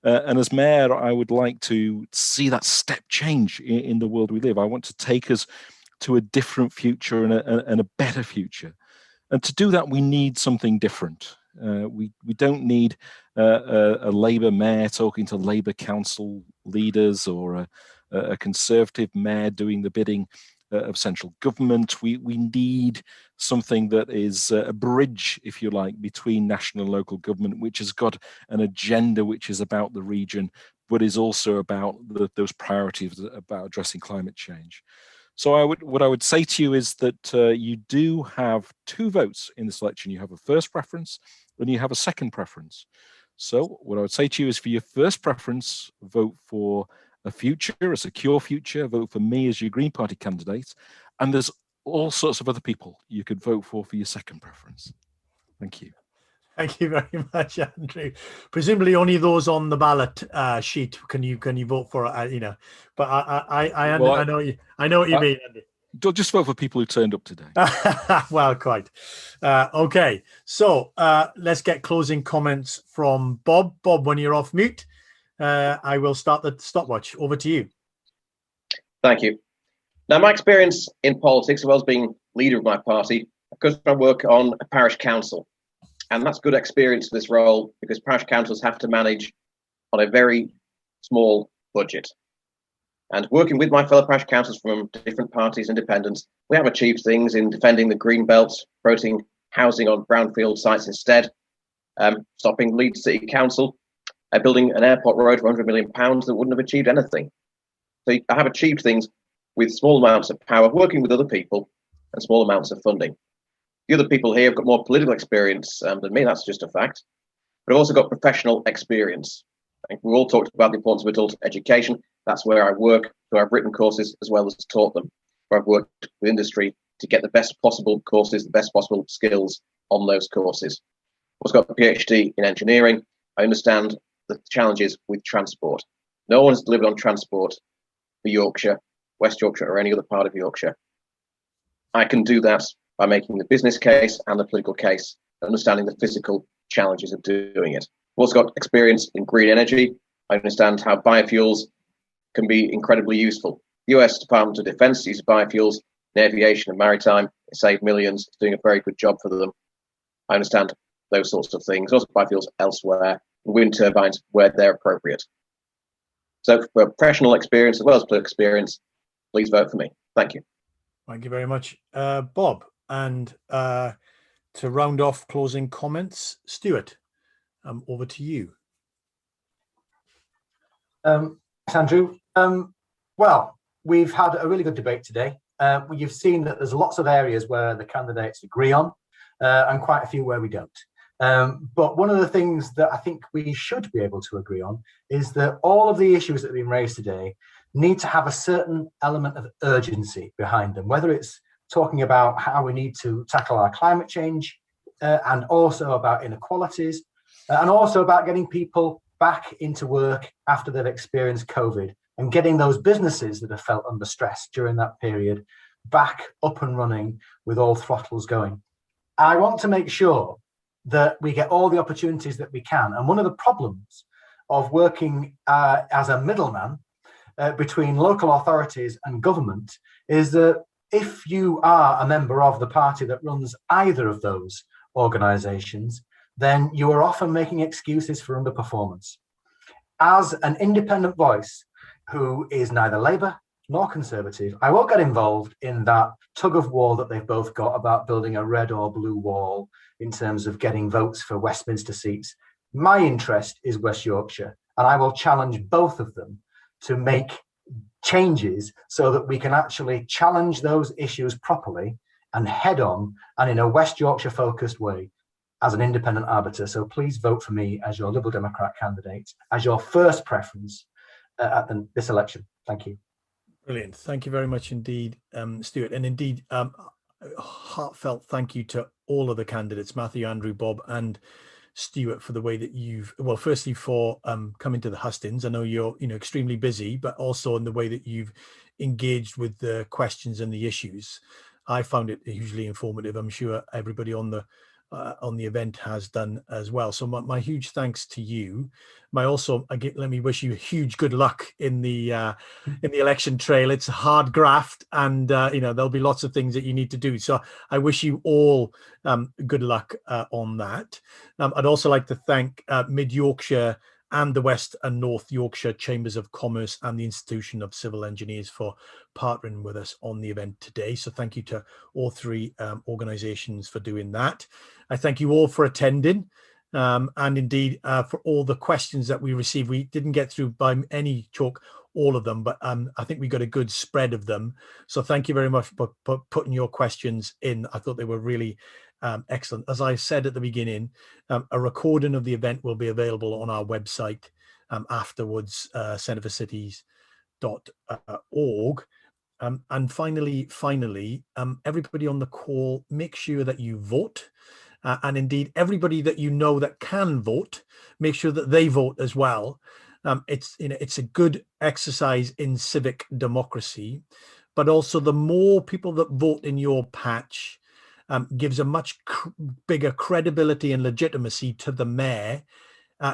And as mayor, I would like to see that step change in the world we live. I want to take us to a different future and a better future. And to do that, we need something different. We don't need a Labour mayor talking to Labour council leaders or a Conservative mayor doing the bidding of central government. We need something that is a bridge, if you like, between national and local government, which has got an agenda which is about the region, but is also about those priorities about addressing climate change. So what I would say to you is that you do have 2 votes in this election. You have a first preference and you have a second preference. So what I would say to you is, for your first preference, vote for a future, a secure future, vote for me as your Green Party candidate. And there's all sorts of other people you could vote for your second preference. Thank you. Thank you very much, Andrew. Presumably only those on the ballot sheet can you vote for, you know, but I know what you mean, Andrew. Don't just vote for people who turned up today. Well, quite. Okay, so let's get closing comments from Bob. Bob, when you're off mute, I will start the stopwatch. Over to you. Thank you. Now, my experience in politics, as well as being leader of my party, because I work on a parish council. And that's good experience for this role, because parish councils have to manage on a very small budget. And working with my fellow parish councils from different parties, independents, we have achieved things in defending the green belts, promoting housing on brownfield sites instead, stopping Leeds City Council, building an airport road for £100 million that wouldn't have achieved anything. So I have achieved things with small amounts of power, working with other people and small amounts of funding. The other people here have got more political experience than me, that's just a fact. But I've also got professional experience. I think we've all talked about the importance of adult education. That's where I work, so I've written courses as well as taught them, where I've worked with industry to get the best possible courses, the best possible skills on those courses. I've also got a PhD in engineering. I understand the challenges with transport. No one has delivered on transport for Yorkshire, West Yorkshire, or any other part of Yorkshire. I can do that by making the business case and the political case, understanding the physical challenges of doing it. I've also got experience in green energy. I understand how biofuels can be incredibly useful. The US Department of Defense uses biofuels in aviation and maritime. It saved millions. It's doing a very good job for them. I understand those sorts of things. Also biofuels elsewhere, wind turbines where they're appropriate. So for professional experience as well as political experience, please vote for me. Thank you. Thank you very much, Bob. And to round off closing comments, Stuart, over to you. Andrew. Well, we've had a really good debate today. You've seen that there's lots of areas where the candidates agree on and quite a few where we don't. But one of the things that I think we should be able to agree on is that all of the issues that have been raised today need to have a certain element of urgency behind them, whether it's talking about how we need to tackle our climate change and also about inequalities and also about getting people back into work after they've experienced COVID and getting those businesses that have felt under stress during that period back up and running with all throttles going. I want to make sure that we get all the opportunities that we can. And one of the problems of working as a middleman between local authorities and government is that if you are a member of the party that runs either of those organisations, then you are often making excuses for underperformance. As an independent voice who is neither Labour nor Conservative, I won't get involved in that tug of war that they've both got about building a red or blue wall in terms of getting votes for Westminster seats. My interest is West Yorkshire, and I will challenge both of them to make changes so that we can actually challenge those issues properly and head on and in a West Yorkshire focused way as an independent arbiter. So please vote for me as your Liberal Democrat candidate, as your first preference at this election. Thank you. Brilliant. Thank you very much indeed, Stuart. And indeed, heartfelt thank you to all of the candidates, Matthew, Andrew, Bob, and Stuart, for the way that you've, well, firstly for coming to the hustings. I know you're extremely busy, but also in the way that you've engaged with the questions and the issues. I found it hugely informative. I'm sure everybody on the event has done as well. So my huge thanks to you. Let me wish you huge good luck in the election trail. It's a hard graft, and there'll be lots of things that you need to do. So I wish you all good luck on that. I'd also like to thank Mid Yorkshire and the West and North Yorkshire Chambers of Commerce and the Institution of Civil Engineers for partnering with us on the event today. So thank you to all three organisations for doing that. I thank you all for attending. And indeed for all the questions that we received. We didn't get through by any chalk all of them, but I think we got a good spread of them. So thank you very much for putting your questions in. I thought they were really excellent. As I said at the beginning, a recording of the event will be available on our website afterwards, centreforcities.org. And finally, everybody on the call, make sure that you vote. And indeed, everybody that you know that can vote, make sure that they vote as well. It's a good exercise in civic democracy, but also the more people that vote in your patch gives a much bigger credibility and legitimacy to the mayor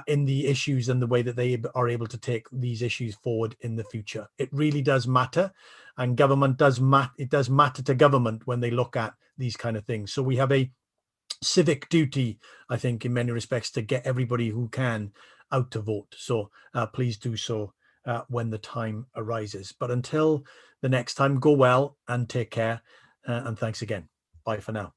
in the issues and the way that they are able to take these issues forward in the future. It really does matter, and government does matter. It does matter to government when they look at these kind of things. So we have a civic duty, I think, in many respects, to get everybody who can out to vote. So please do so when the time arises. But until the next time, go well and take care. And thanks again. Bye for now.